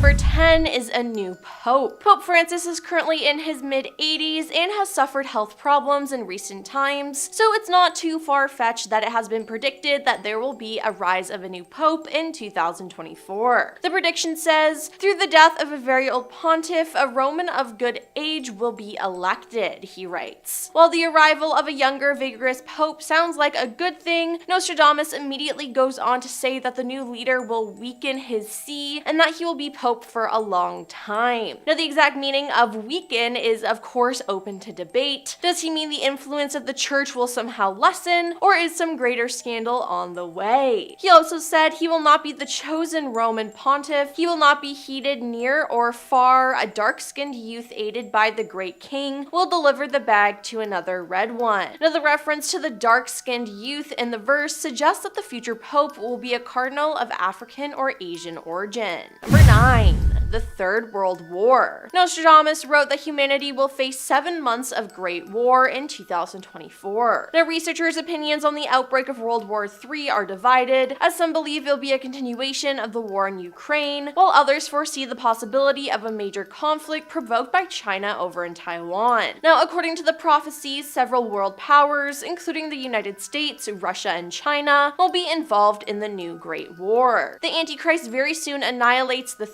Number 10 is a new pope. Pope Francis is currently in his mid-80s and has suffered health problems in recent times, so it's not too far-fetched that it has been predicted that there will be a rise of a new pope in 2024. The prediction says, through the death of a very old pontiff, a Roman of good age will be elected, he writes. While the arrival of a younger, vigorous pope sounds like a good thing, Nostradamus immediately goes on to say that the new leader will weaken his see and that he will be pope for a long time. Now, the exact meaning of weaken is of course open to debate. Does he mean the influence of the church will somehow lessen, or is some greater scandal on the way? He also said he will not be the chosen Roman pontiff, he will not be heeded near or far, a dark-skinned youth aided by the great king will deliver the bag to another red one. Now, the reference to the dark-skinned youth in the verse suggests that the future pope will be a cardinal of African or Asian origin. Number 9. The Third World War. Nostradamus wrote that humanity will face 7 months of Great War in 2024. Now, researchers' opinions on the outbreak of World War III are divided, as some believe it'll be a continuation of the war in Ukraine, while others foresee the possibility of a major conflict provoked by China over in Taiwan. Now, according to the prophecies, several world powers, including the United States, Russia, and China, will be involved in the new Great War. The Antichrist very soon annihilates the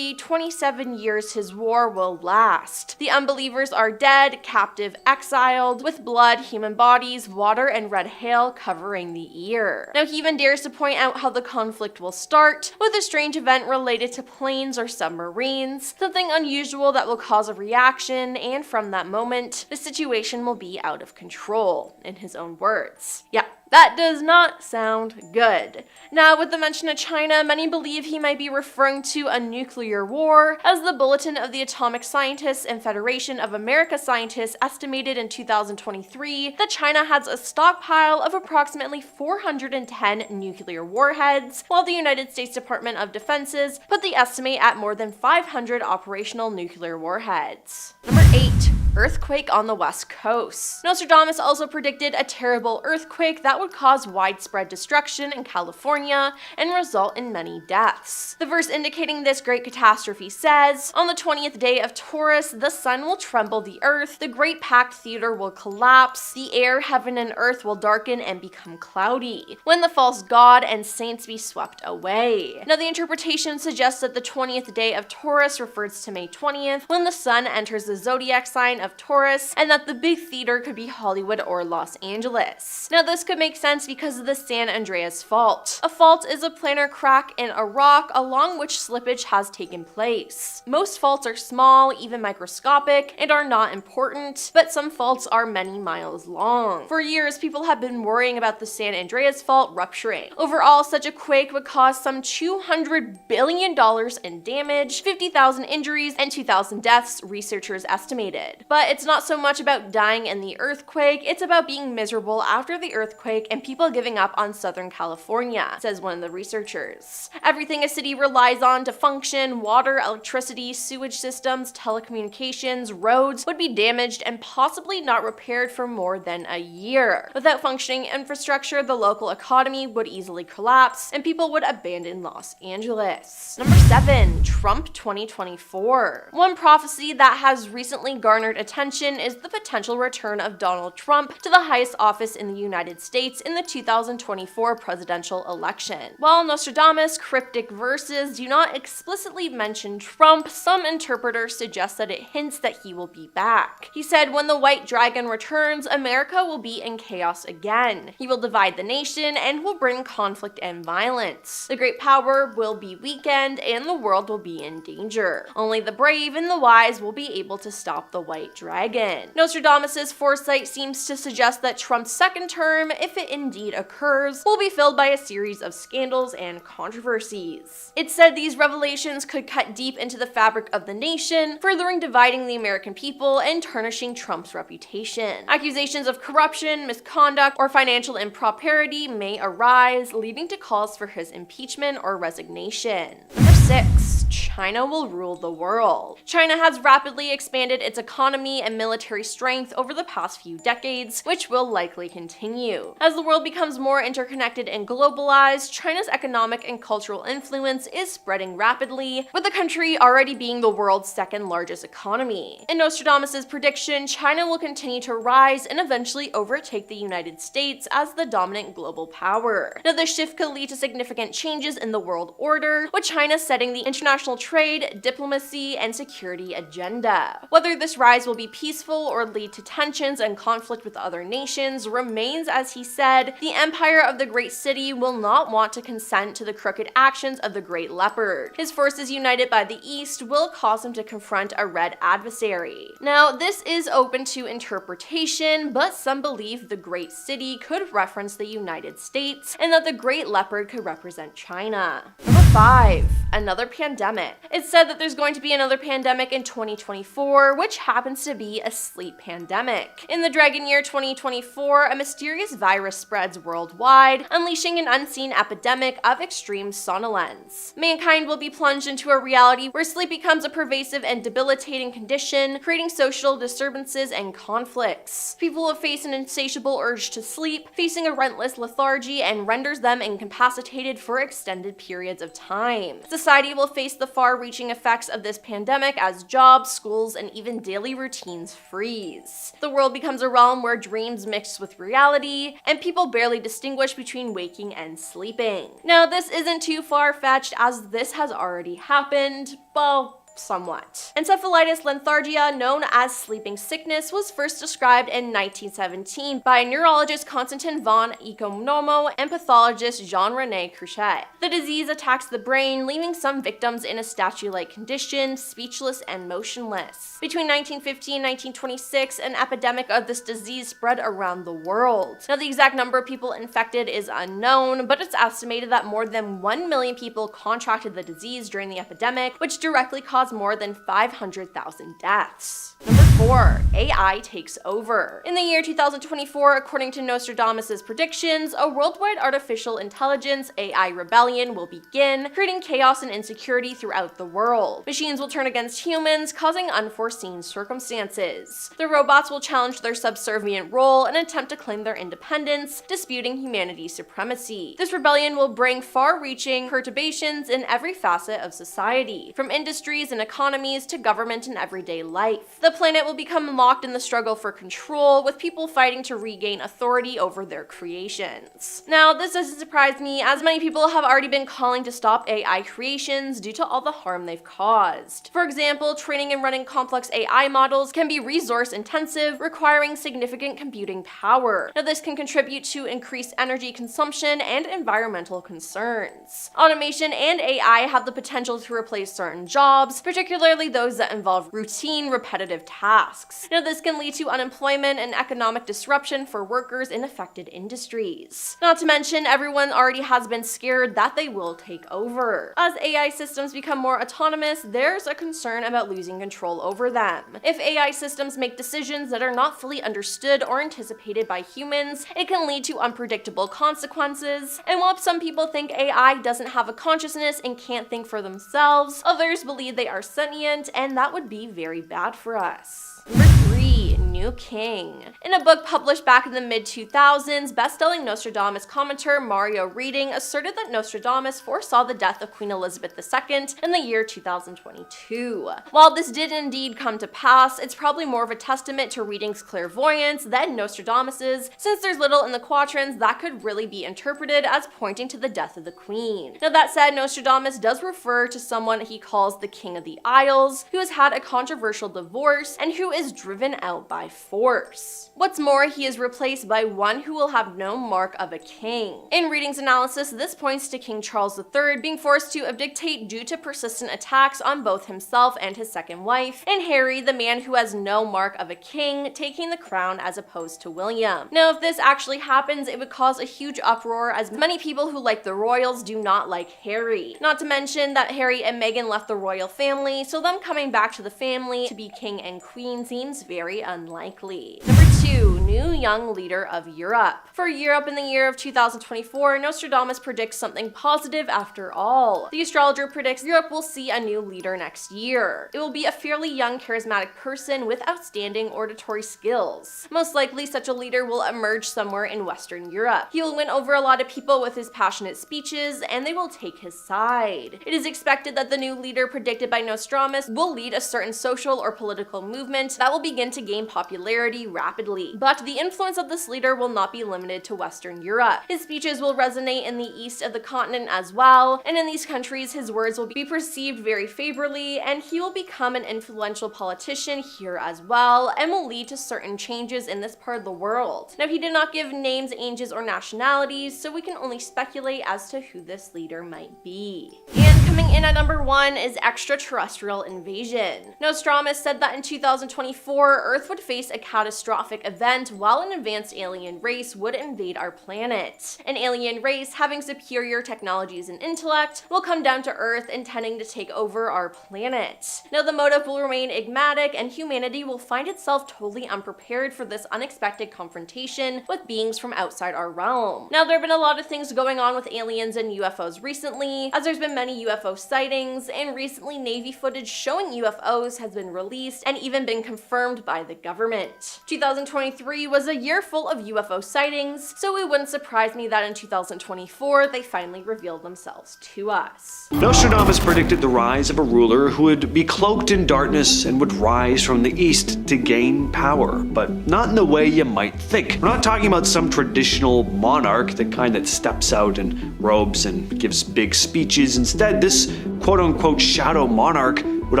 27 years his war will last. The unbelievers are dead, captive, exiled, with blood, human bodies, water, and red hail covering the ear. Now, he even dares to point out how the conflict will start, with a strange event related to planes or submarines, something unusual that will cause a reaction, and from that moment, the situation will be out of control, in his own words. Yeah. That does not sound good. Now, with the mention of China, many believe he might be referring to a nuclear war, as the Bulletin of the Atomic Scientists and Federation of America Scientists estimated in 2023 that China has a stockpile of approximately 410 nuclear warheads, while the United States Department of Defense's put the estimate at more than 500 operational nuclear warheads. Number 8. Earthquake on the West Coast. Nostradamus also predicted a terrible earthquake that would cause widespread destruction in California and result in many deaths. The verse indicating this great catastrophe says, on the 20th day of Taurus, the sun will tremble the earth, the great packed theater will collapse, the air, heaven, and earth will darken and become cloudy, when the false god and saints be swept away. Now, the interpretation suggests that the 20th day of Taurus refers to May 20th, when the sun enters the zodiac sign of Taurus, and that the big theater could be Hollywood or Los Angeles. Now, this could make sense because of the San Andreas Fault. A fault is a planar crack in a rock along which slippage has taken place. Most faults are small, even microscopic, and are not important, but some faults are many miles long. For years, people have been worrying about the San Andreas Fault rupturing. Overall, such a quake would cause some $200 billion in damage, 50,000 injuries, and 2,000 deaths, researchers estimated. But it's not so much about dying in the earthquake, it's about being miserable after the earthquake and people giving up on Southern California, says one of the researchers. Everything a city relies on to function, water, electricity, sewage systems, telecommunications, roads, would be damaged and possibly not repaired for more than a year. Without functioning infrastructure, the local economy would easily collapse and people would abandon Los Angeles. Number 7. Trump 2024. One prophecy that has recently garnered attention is the potential return of Donald Trump to the highest office in the United States in the 2024 presidential election. While Nostradamus' cryptic verses do not explicitly mention Trump, some interpreters suggest that it hints that he will be back. He said, when the white dragon returns, America will be in chaos again. He will divide the nation and will bring conflict and violence. The great power will be weakened and the world will be in danger. Only the brave and the wise will be able to stop the white dragon. Nostradamus' foresight seems to suggest that Trump's second term, if it indeed occurs, will be filled by a series of scandals and controversies. It said these revelations could cut deep into the fabric of the nation, furthering dividing the American people and tarnishing Trump's reputation. Accusations of corruption, misconduct, or financial impropriety may arise, leading to calls for his impeachment or resignation. Number 6. China will rule the world. China has rapidly expanded its economy and military strength over the past few decades, which will likely continue. As the world becomes more interconnected and globalized, China's economic and cultural influence is spreading rapidly, with the country already being the world's second largest economy. In Nostradamus' prediction, China will continue to rise and eventually overtake the United States as the dominant global power. Now, this shift could lead to significant changes in the world order, with China setting the international trade, diplomacy, and security agenda. Whether this rise will be peaceful or lead to tensions and conflict with other nations remains, as he said, the empire of the great city will not want to consent to the crooked actions of the great leopard. His forces united by the east will cause him to confront a red adversary. Now, this is open to interpretation, but some believe the great city could reference the United States and that the great leopard could represent China. Number 5. Another pandemic. It's said that there's going to be another pandemic in 2024, which happens to be a sleep pandemic. In the dragon year 2024, a mysterious virus spreads worldwide, unleashing an unseen epidemic of extreme somnolence. Mankind will be plunged into a reality where sleep becomes a pervasive and debilitating condition, creating social disturbances and conflicts. People will face an insatiable urge to sleep, facing a relentless lethargy and renders them incapacitated for extended periods of time. Society will face the far-reaching effects of this pandemic as jobs, schools, and even daily routines freeze. The world becomes a realm where dreams mix with reality, and people barely distinguish between waking and sleeping. Now, this isn't too far-fetched, as this has already happened, well, somewhat. Encephalitis lethargia, known as sleeping sickness, was first described in 1917 by neurologist Konstantin von Economo and pathologist Jean-René Cruchet. The disease attacks the brain, leaving some victims in a statue-like condition, speechless and motionless. Between 1950 and 1926, an epidemic of this disease spread around the world. Now, the exact number of people infected is unknown, but it's estimated that more than 1 million people contracted the disease during the epidemic, which directly caused more than 500,000 deaths. Number 4. AI takes over. In the year 2024, according to Nostradamus' predictions, a worldwide artificial intelligence AI rebellion will begin, creating chaos and insecurity throughout the world. Machines will turn against humans, causing unforeseen circumstances. The robots will challenge their subservient role and attempt to claim their independence, disputing humanity's supremacy. This rebellion will bring far-reaching perturbations in every facet of society, from industries and economies to government and everyday life. The planet will become locked in the struggle for control, with people fighting to regain authority over their creations. Now, this doesn't surprise me, as many people have already been calling to stop AI creations due to all the harm they've caused. For example, training and running complex AI models can be resource intensive, requiring significant computing power. Now, this can contribute to increased energy consumption and environmental concerns. Automation and AI have the potential to replace certain jobs, particularly those that involve routine, repetitive tasks. Now, this can lead to unemployment and economic disruption for workers in affected industries. Not to mention, everyone already has been scared that they will take over. As AI systems become more autonomous, there's a concern about losing control over them. If AI systems make decisions that are not fully understood or anticipated by humans, it can lead to unpredictable consequences. And while some people think AI doesn't have a consciousness and can't think for themselves, others believe they are sentient, and that would be very bad for us. Number 3. New king. In a book published back in the mid-2000s, best-selling Nostradamus commentator Mario Reading asserted that Nostradamus foresaw the death of Queen Elizabeth II in the year 2022. While this did indeed come to pass, it's probably more of a testament to Reading's clairvoyance than Nostradamus's, since there's little in the quatrains that could really be interpreted as pointing to the death of the queen. Now, that said, Nostradamus does refer to someone he calls the King of the Isles, who has had a controversial divorce and who is driven out by force. What's more, he is replaced by one who will have no mark of a king. In Reading's analysis, this points to King Charles III being forced to abdicate due to persistent attacks on both himself and his second wife, and Harry, the man who has no mark of a king, taking the crown as opposed to William. Now, if this actually happens, it would cause a huge uproar, as many people who like the royals do not like Harry. Not to mention that Harry and Meghan left the royal family, so them coming back to the family to be king and queen seems very unlikely. Number 2. new young leader of Europe. For Europe in the year of 2024, Nostradamus predicts something positive after all. The astrologer predicts Europe will see a new leader next year. It will be a fairly young, charismatic person with outstanding oratory skills. Most likely, such a leader will emerge somewhere in Western Europe. He will win over a lot of people with his passionate speeches, and they will take his side. It is expected that the new leader predicted by Nostradamus will lead a certain social or political movement that will begin to gain popularity rapidly. But the influence of this leader will not be limited to Western Europe. His speeches will resonate in the east of the continent as well, and in these countries his words will be perceived very favorably, and he will become an influential politician here as well, and will lead to certain changes in this part of the world. Now, he did not give names, ages, or nationalities, so we can only speculate as to who this leader might be. And coming in at number 1 is extraterrestrial invasion. Nostradamus said that in 2024, Earth would face a catastrophic event while an advanced alien race would invade our planet. An alien race having superior technologies and intellect will come down to Earth intending to take over our planet. Now, the motive will remain enigmatic, and humanity will find itself totally unprepared for this unexpected confrontation with beings from outside our realm. Now, there have been a lot of things going on with aliens and UFOs recently, as there's been many UFO sightings, and recently Navy footage showing UFOs has been released and even been confirmed by the government. 2023 was a year full of UFO sightings, so it wouldn't surprise me that in 2024 they finally revealed themselves to us. Nostradamus predicted the rise of a ruler who would be cloaked in darkness and would rise from the east to gain power, but not in the way you might think. We're not talking about some traditional monarch, the kind that steps out in robes and gives big speeches. Instead, this quote-unquote shadow monarch would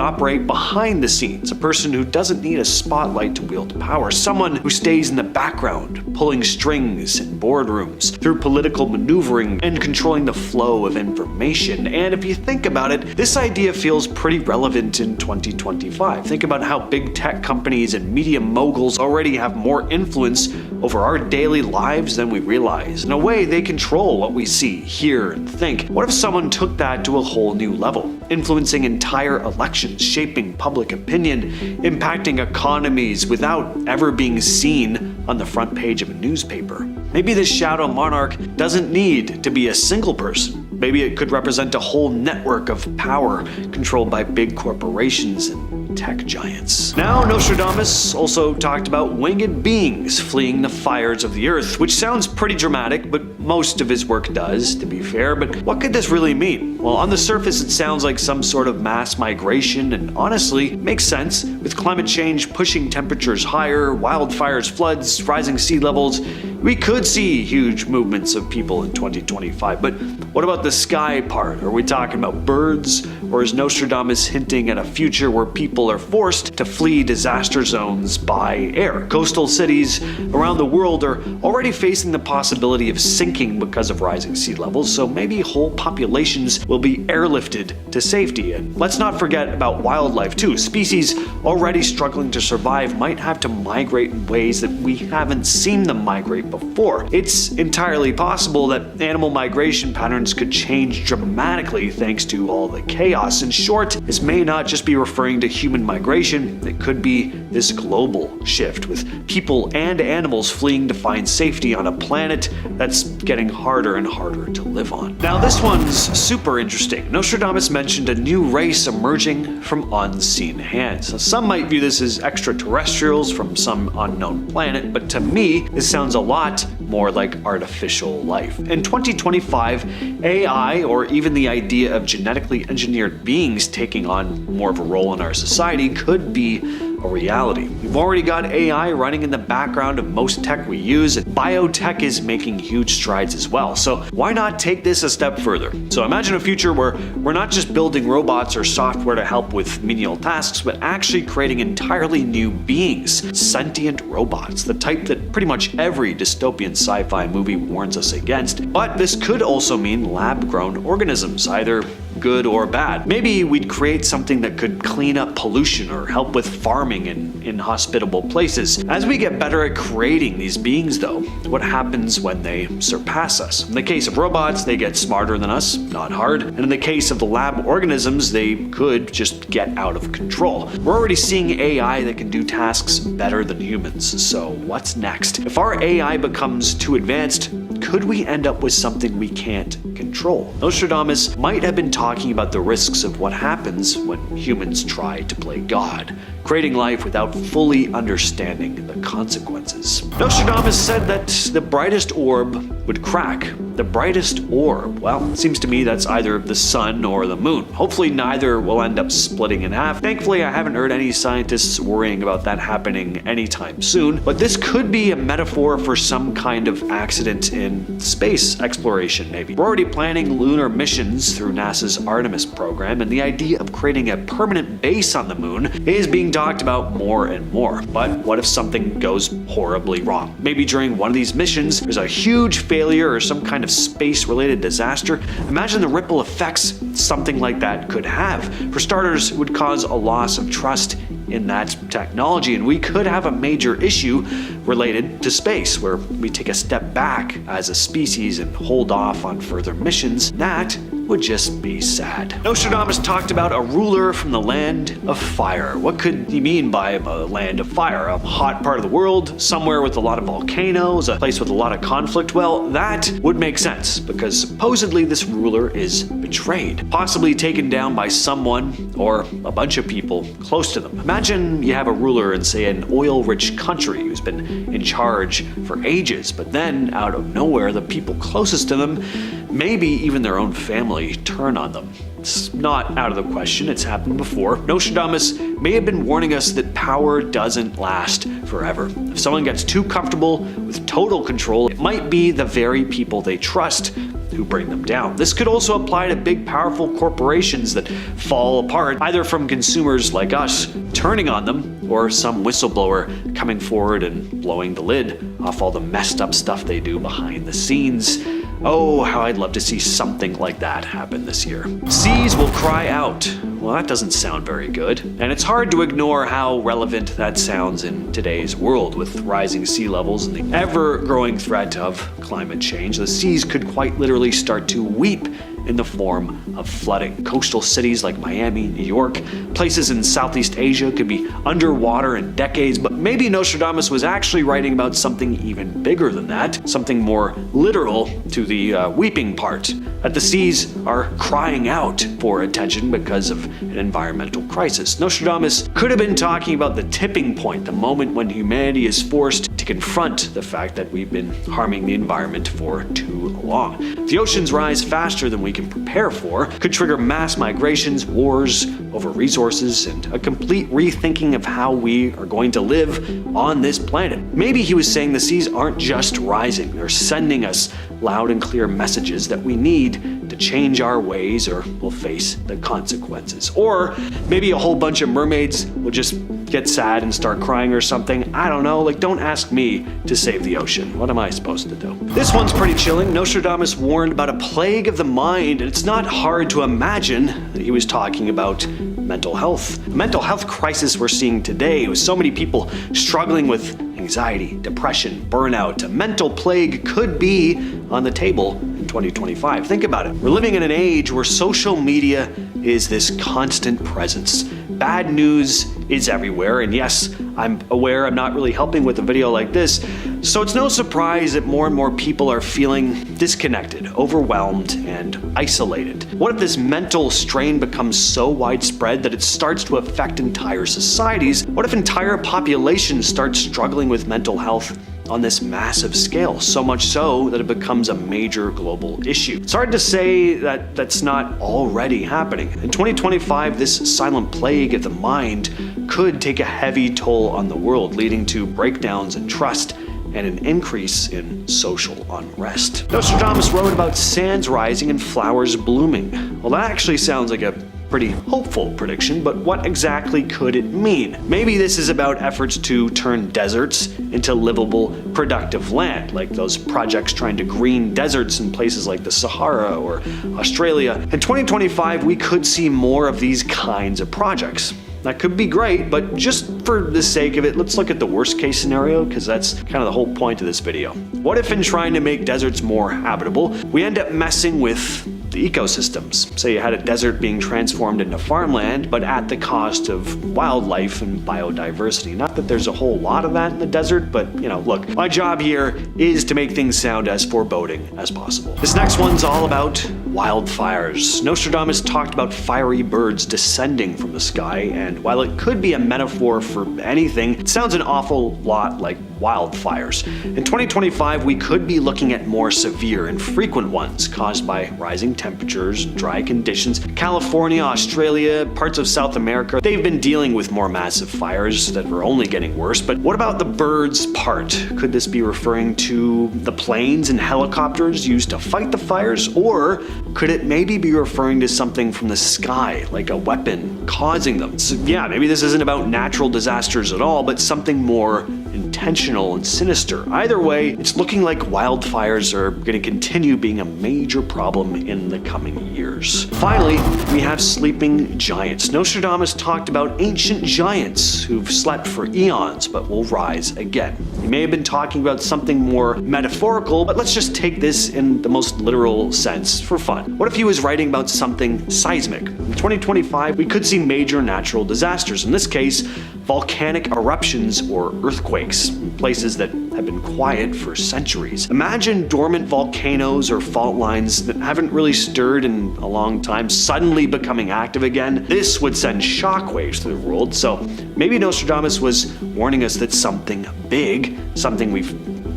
operate behind the scenes, a person who doesn't need a spotlight to wield power, someone who stays in the background, pulling strings in boardrooms, through political maneuvering and controlling the flow of information. And if you think about it, this idea feels pretty relevant in 2025. Think about how big tech companies and media moguls already have more influence over our daily lives than we realize. In a way, they control what we see, hear, and think. What if someone took that to a whole new level, influencing entire elections, shaping public opinion, impacting economies without ever being seen on the front page of a newspaper? Maybe this shadow monarch doesn't need to be a single person. Maybe it could represent a whole network of power controlled by big corporations and tech giants. Now, Nostradamus also talked about winged beings fleeing the fires of the earth, which sounds pretty dramatic, but most of his work does, to be fair. But what could this really mean? Well, on the surface, it sounds like some sort of mass migration, and honestly, makes sense. With climate change pushing temperatures higher, wildfires, floods, rising sea levels, we could see huge movements of people in 2025. But what about the sky part? Are we talking about birds? Or is Nostradamus hinting at a future where people are forced to flee disaster zones by air? Coastal cities around the world are already facing the possibility of sinking because of rising sea levels, so maybe whole populations will be airlifted to safety. And let's not forget about wildlife too. Species already struggling to survive might have to migrate in ways that we haven't seen them migrate before. It's entirely possible that animal migration patterns could change dramatically thanks to all the chaos. In short, this may not just be referring to human migration, it could be this global shift with people and animals fleeing to find safety on a planet that's getting harder and harder to live on. Now, this one's super interesting. Nostradamus mentioned a new race emerging from unseen hands. Now, some might view this as extraterrestrials from some unknown planet, but to me, this sounds a lot more like artificial life. In 2025, AI, or even the idea of genetically engineered beings taking on more of a role in our society, could be a reality. We've already got AI running in the background of most tech we use, and biotech is making huge strides as well. So why not take this a step further? So imagine a future where we're not just building robots or software to help with menial tasks, but actually creating entirely new beings, sentient robots, the type that pretty much every dystopian sci-fi movie warns us against. But this could also mean lab-grown organisms, either good or bad. Maybe we'd create something that could clean up pollution or help with farming in inhospitable places. As we get better at creating these beings though, what happens when they surpass us? In the case of robots, they get smarter than us, not hard. And in the case of the lab organisms, they could just get out of control. We're already seeing AI that can do tasks better than humans, so what's next? If our AI becomes too advanced, could we end up with something we can't control? Nostradamus might have been talking about the risks of what happens when humans try to play God, creating life without fully understanding the consequences. Nostradamus said that the brightest orb would crack. The brightest orb? Well, it seems to me that's either the sun or the moon. Hopefully neither will end up splitting in half. Thankfully, I haven't heard any scientists worrying about that happening anytime soon, but this could be a metaphor for some kind of accident in space exploration, maybe. We're already planning lunar missions through NASA's Artemis program, and the idea of creating a permanent base on the moon is being talked about more and more. But what if something goes horribly wrong? Maybe during one of these missions, there's a huge failure or some kind of space-related disaster. Imagine the ripple effects something like that could have. For starters, it would cause a loss of trust in that technology, and we could have a major issue related to space where we take a step back as a species and hold off on further missions. That would just be sad. Nostradamus talked about a ruler from the land of fire. What could he mean by a land of fire? A hot part of the world, somewhere with a lot of volcanoes, a place with a lot of conflict? Well, that would make sense because supposedly this ruler is betrayed, possibly taken down by someone or a bunch of people close to them. Imagine you have a ruler in, say, an oil-rich country who's been in charge for ages, but then out of nowhere, the people closest to them, maybe even their own family, turn on them. It's not out of the question, it's happened before. Nostradamus may have been warning us that power doesn't last forever. If someone gets too comfortable with total control, it might be the very people they trust who bring them down. This could also apply to big, powerful corporations that fall apart, either from consumers like us turning on them, or some whistleblower coming forward and blowing the lid off all the messed up stuff they do behind the scenes. Oh, how I'd love to see something like that happen this year. Seas will cry out. Well, that doesn't sound very good. And it's hard to ignore how relevant that sounds in today's world with rising sea levels and the ever-growing threat of climate change. The seas could quite literally start to weep in the form of flooding. Coastal cities like Miami, New York, places in Southeast Asia could be underwater in decades, but maybe Nostradamus was actually writing about something even bigger than that, something more literal to the weeping part, that the seas are crying out for attention because of an environmental crisis. Nostradamus could have been talking about the tipping point, the moment when humanity is forced to confront the fact that we've been harming the environment for too long. If the oceans rise faster than we can prepare for, could trigger mass migrations, wars over resources, and a complete rethinking of how we are going to live on this planet. Maybe he was saying the seas aren't just rising, they're sending us loud and clear messages that we need to change our ways or we'll face the consequences. Or maybe a whole bunch of mermaids will just get sad and start crying or something. I don't know, don't ask me to save the ocean. What am I supposed to do? This one's pretty chilling. Nostradamus warned about a plague of the mind, and it's not hard to imagine that he was talking about mental health. The mental health crisis we're seeing today, with so many people struggling with anxiety, depression, burnout, a mental plague could be on the table in 2025. Think about it. We're living in an age where social media is this constant presence. Bad news is everywhere, and yes, I'm aware I'm not really helping with a video like this, so it's no surprise that more and more people are feeling disconnected, overwhelmed, and isolated. What if this mental strain becomes so widespread that it starts to affect entire societies? What if entire populations start struggling with mental health on this massive scale, so much so that it becomes a major global issue? It's hard to say that that's not already happening. In 2025, this silent plague of the mind could take a heavy toll on the world, leading to breakdowns in trust and an increase in social unrest. Nostradamus wrote about sands rising and flowers blooming. Well, that actually sounds like a Pretty hopeful prediction, but what exactly could it mean? Maybe this is about efforts to turn deserts into livable, productive land, like those projects trying to green deserts in places like the Sahara or Australia. In 2025, we could see more of these kinds of projects. That could be great, but just for the sake of it, let's look at the worst case scenario, because that's kind of the whole point of this video. What if in trying to make deserts more habitable, we end up messing with the ecosystems? Say you had a desert being transformed into farmland, but at the cost of wildlife and biodiversity. Not that there's a whole lot of that in the desert, but look, my job here is to make things sound as foreboding as possible. This next one's all about wildfires. Nostradamus talked about fiery birds descending from the sky, and while it could be a metaphor for anything, it sounds an awful lot like wildfires. In 2025, we could be looking at more severe and frequent ones caused by rising temperatures, dry conditions. California, Australia, parts of South America, they've been dealing with more massive fires that are only getting worse. But what about the birds part? Could this be referring to the planes and helicopters used to fight the fires? Or could it maybe be referring to something from the sky, like a weapon causing them? So yeah, maybe this isn't about natural disasters at all, but something more intentional and sinister. Either way, it's looking like wildfires are going to continue being a major problem in the coming years. Finally, we have sleeping giants. Nostradamus talked about ancient giants who've slept for eons but will rise again. He may have been talking about something more metaphorical, but let's just take this in the most literal sense for fun. What if he was writing about something seismic? In 2025, we could see major natural disasters. In this case, volcanic eruptions or earthquakes in places that have been quiet for centuries. Imagine dormant volcanoes or fault lines that haven't really stirred in a long time suddenly becoming active again. This would send shockwaves through the world, so maybe Nostradamus was warning us that something big, something we've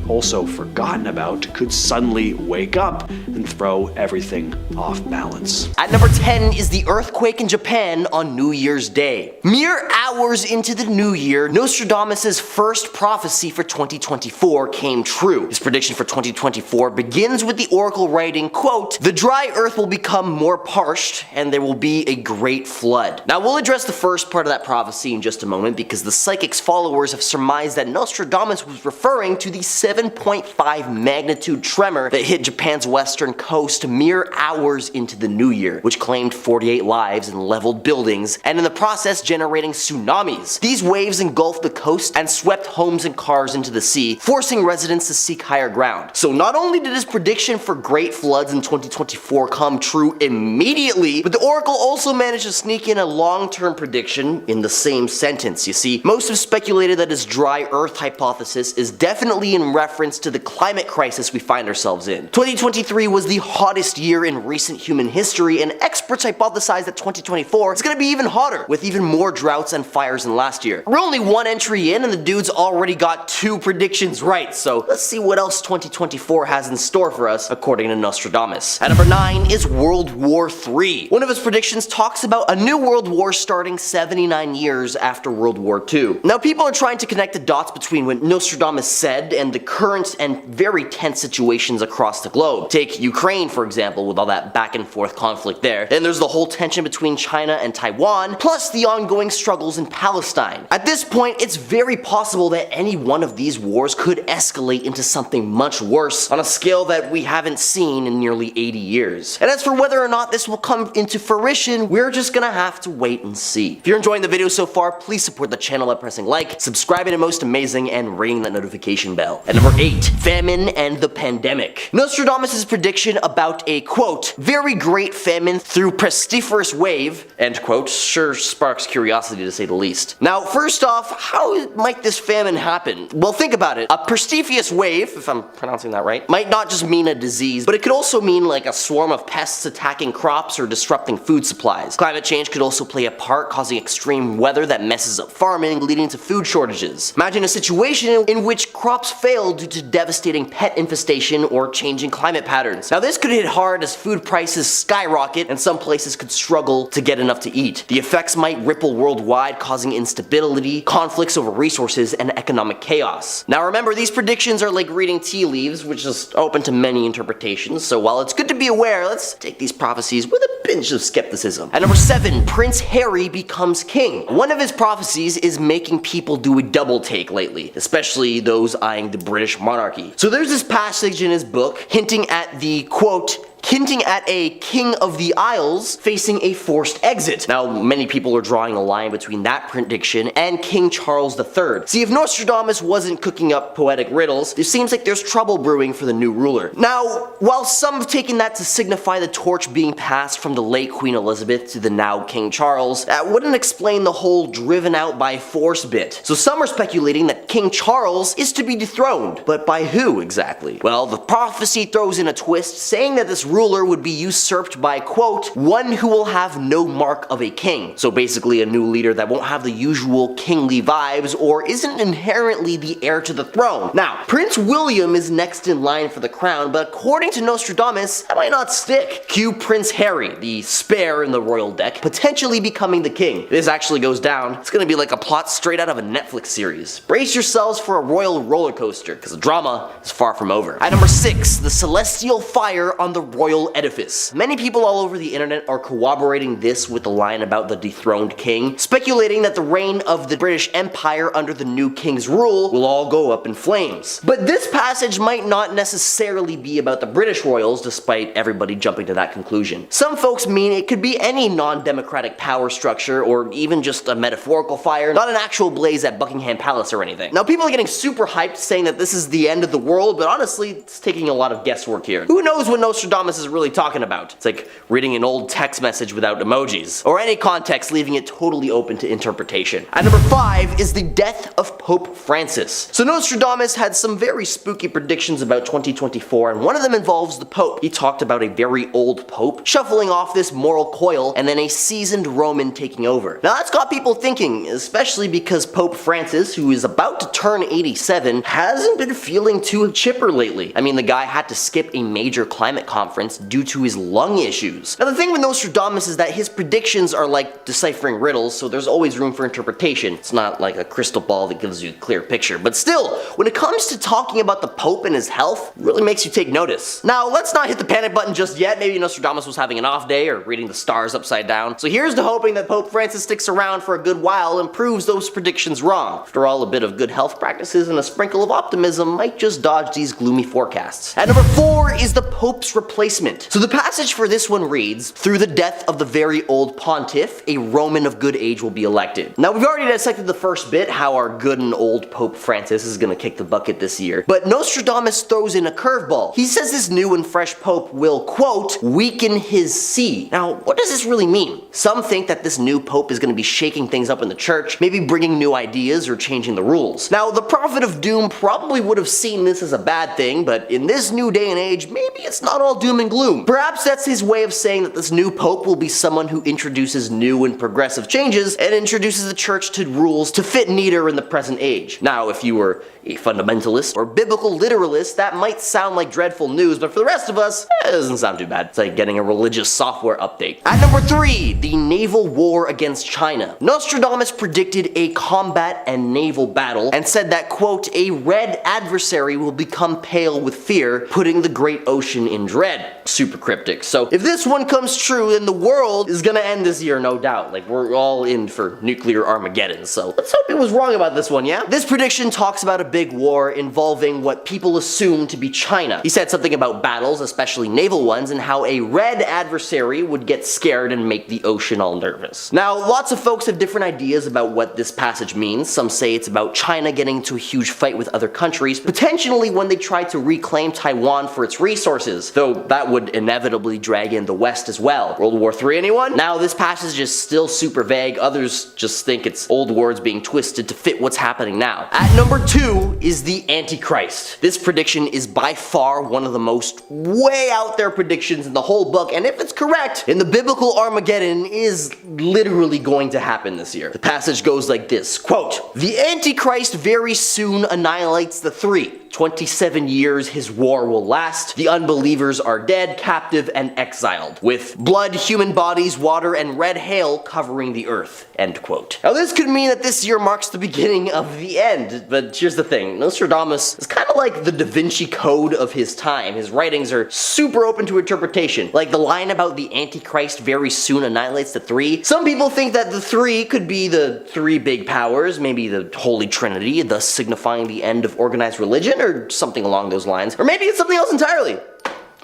also forgotten about, could suddenly wake up and throw everything off balance. At number 10 is the earthquake in Japan on New Year's Day. Mere hours into the new year, Nostradamus' first prophecy for 2024 came true. His prediction for 2024 begins with the oracle writing, quote, "The dry earth will become more parched and there will be a great flood." Now we'll address the first part of that prophecy in just a moment, because the psychic's followers have surmised that Nostradamus was referring to the 7.5 magnitude tremor that hit Japan's western coast mere hours into the new year, which claimed 48 lives and leveled buildings, and in the process generating tsunamis. These waves engulfed the coast and swept homes and cars into the sea, forcing residents to seek higher ground. So not only did his prediction for great floods in 2024 come true immediately, but the oracle also managed to sneak in a long-term prediction in the same sentence. You see, most have speculated that his dry earth hypothesis is definitely in reference to the climate crisis we find ourselves in. 2023 was the hottest year in recent human history, and experts hypothesize that 2024 is going to be even hotter, with even more droughts and fires than last year. We're only one entry in and the dude's already got 2 predictions right, so let's see what else 2024 has in store for us according to Nostradamus. At number 9 is World War III. One of his predictions talks about a new world war starting 79 years after World War II. Now people are trying to connect the dots between what Nostradamus said and the current and very tense situations across the globe. Take Ukraine, for example, with all that back and forth conflict there. Then there's the whole tension between China and Taiwan, plus the ongoing struggles in Palestine. At this point, it's very possible that any one of these wars could escalate into something much worse on a scale that we haven't seen in nearly 80 years. And as for whether or not this will come into fruition, we're just gonna have to wait and see. If you're enjoying the video so far, please support the channel by pressing like, subscribing to Most Amazing, and ringing that notification bell. At number 8, famine and the pandemic. Nostradamus' prediction about a, quote, very great famine through pestiferous wave, end quote, sure sparks curiosity to say the least. Now, first off, how might this famine happen? Well, think about it. A pestiferous wave, if I'm pronouncing that right, might not just mean a disease, but it could also mean like a swarm of pests attacking crops or disrupting food supplies. Climate change could also play a part, causing extreme weather that messes up farming, leading to food shortages. Imagine a situation in which crops fail fail due to devastating pet infestation or changing climate patterns. Now this could hit hard as food prices skyrocket and some places could struggle to get enough to eat. The effects might ripple worldwide, causing instability, conflicts over resources, and economic chaos. Now remember, these predictions are like reading tea leaves, which is open to many interpretations, so while it's good to be aware, let's take these prophecies with a pinch of skepticism. At number 7, Prince Harry becomes king. One of his prophecies is making people do a double take lately, especially those eyeing the British monarchy. So there's this passage in his book hinting at the, quote, hinting at a King of the Isles facing a forced exit. Now, many people are drawing a line between that prediction and King Charles III. See, if Nostradamus wasn't cooking up poetic riddles, it seems like there's trouble brewing for the new ruler. Now, while some have taken that to signify the torch being passed from the late Queen Elizabeth to the now King Charles, that wouldn't explain the whole driven out by force bit. So some are speculating that King Charles is to be dethroned, but by who exactly? Well, the prophecy throws in a twist, saying that this ruler would be usurped by, quote, one who will have no mark of a king. So basically a new leader that won't have the usual kingly vibes or isn't inherently the heir to the throne. Now, Prince William is next in line for the crown, but according to Nostradamus, that might not stick. Cue Prince Harry, the spare in the royal deck, potentially becoming the king. If this actually goes down, it's gonna be like a plot straight out of a Netflix series. Brace yourselves for a royal roller coaster, because the drama is far from over. At number 6, the celestial fire on the royal edifice. Many people all over the internet are corroborating this with the line about the dethroned king, speculating that the reign of the British Empire under the new king's rule will all go up in flames. But this passage might not necessarily be about the British royals, despite everybody jumping to that conclusion. Some folks mean it could be any non-democratic power structure, or even just a metaphorical fire, not an actual blaze at Buckingham Palace or anything. Now people are getting super hyped saying that this is the end of the world, but honestly, it's taking a lot of guesswork here. Who knows what Nostradamus is really talking about? It's like reading an old text message without emojis, or any context, leaving it totally open to interpretation. At number 5 is the death of Pope Francis. So Nostradamus had some very spooky predictions about 2024, and one of them involves the Pope. He talked about a very old Pope shuffling off this moral coil, and then a seasoned Roman taking over. Now that's got people thinking, especially because Pope Francis, who is about to turn 87, hasn't been feeling too chipper lately. I mean, the guy had to skip a major climate conference due to his lung issues. Now the thing with Nostradamus is that his predictions are like deciphering riddles, so there's always room for interpretation. It's not like a crystal ball that gives you a clear picture, but still, when it comes to talking about the Pope and his health, it really makes you take notice. Now let's not hit the panic button just yet. Maybe Nostradamus was having an off day or reading the stars upside down. So here's to hoping that Pope Francis sticks around for a good while and proves those predictions wrong. After all, a bit of good health practices and a sprinkle of optimism might just dodge these gloomy forecasts. At number 4 is the Pope's replacement. So the passage for this one reads, through the death of the very old pontiff, a Roman of good age will be elected. Now we've already dissected the first bit, how our good and old Pope Francis is gonna kick the bucket this year, but Nostradamus throws in a curveball. He says this new and fresh Pope will, quote, weaken his see. Now what does this really mean? Some think that this new Pope is gonna be shaking things up in the church, maybe bringing new ideas or changing the rules. Now the prophet of doom probably would have seen this as a bad thing, but in this new day and age, maybe it's not all doom and gloom. Perhaps that's his way of saying that this new Pope will be someone who introduces new and progressive changes and introduces the church to rules to fit neater in the present age. Now, if you were a fundamentalist or biblical literalist, that might sound like dreadful news, but for the rest of us, it doesn't sound too bad. It's like getting a religious software update. At number 3, the naval war against China. Nostradamus predicted a combat and naval battle and said that, quote, a red adversary will become pale with fear, putting the great ocean in dread. Super cryptic. So if this one comes true, then the world is gonna end this year, no doubt. Like, we're all in for nuclear Armageddon, so let's hope it was wrong about this one, yeah? This prediction talks about a big war involving what people assume to be China. He said something about battles, especially naval ones, and how a red adversary would get scared and make the ocean all nervous. Now, lots of folks have different ideas about what this passage means. Some say it's about China getting into a huge fight with other countries, potentially when they try to reclaim Taiwan for its resources, though that that would inevitably drag in the West as well. World War III, anyone? Now, this passage is still super vague. Others just think it's old words being twisted to fit what's happening now. At number 2 is the Antichrist. This prediction is by far one of the most way out there predictions in the whole book, and if it's correct, in the biblical Armageddon is literally going to happen this year. The passage goes like this, quote, "The Antichrist very soon annihilates the three. 27 years his war will last. The unbelievers are dead, captive, and exiled, with blood, human bodies, water, and red hail covering the earth." End quote. Now this could mean that this year marks the beginning of the end, but here's the thing. Nostradamus is kind of like the Da Vinci Code of his time. His writings are super open to interpretation. Like the line about the Antichrist very soon annihilates the three. Some people think that the three could be the three big powers, maybe the Holy Trinity, thus signifying the end of organized religion, or something along those lines. Or maybe it's something else entirely.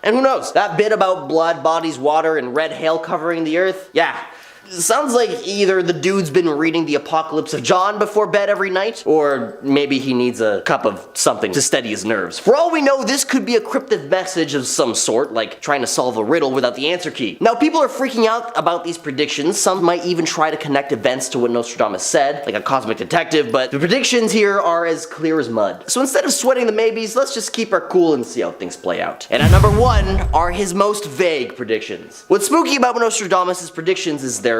And who knows? That bit about blood, bodies, water, and red hail covering the earth? Yeah. Sounds like either the dude's been reading the Apocalypse of John before bed every night, or maybe he needs a cup of something to steady his nerves. For all we know, this could be a cryptic message of some sort, like trying to solve a riddle without the answer key. Now, people are freaking out about these predictions. Some might even try to connect events to what Nostradamus said, like a cosmic detective, but the predictions here are as clear as mud. So instead of sweating the maybes, let's just keep our cool and see how things play out. And at number 1 are his most vague predictions. What's spooky about Nostradamus' predictions is their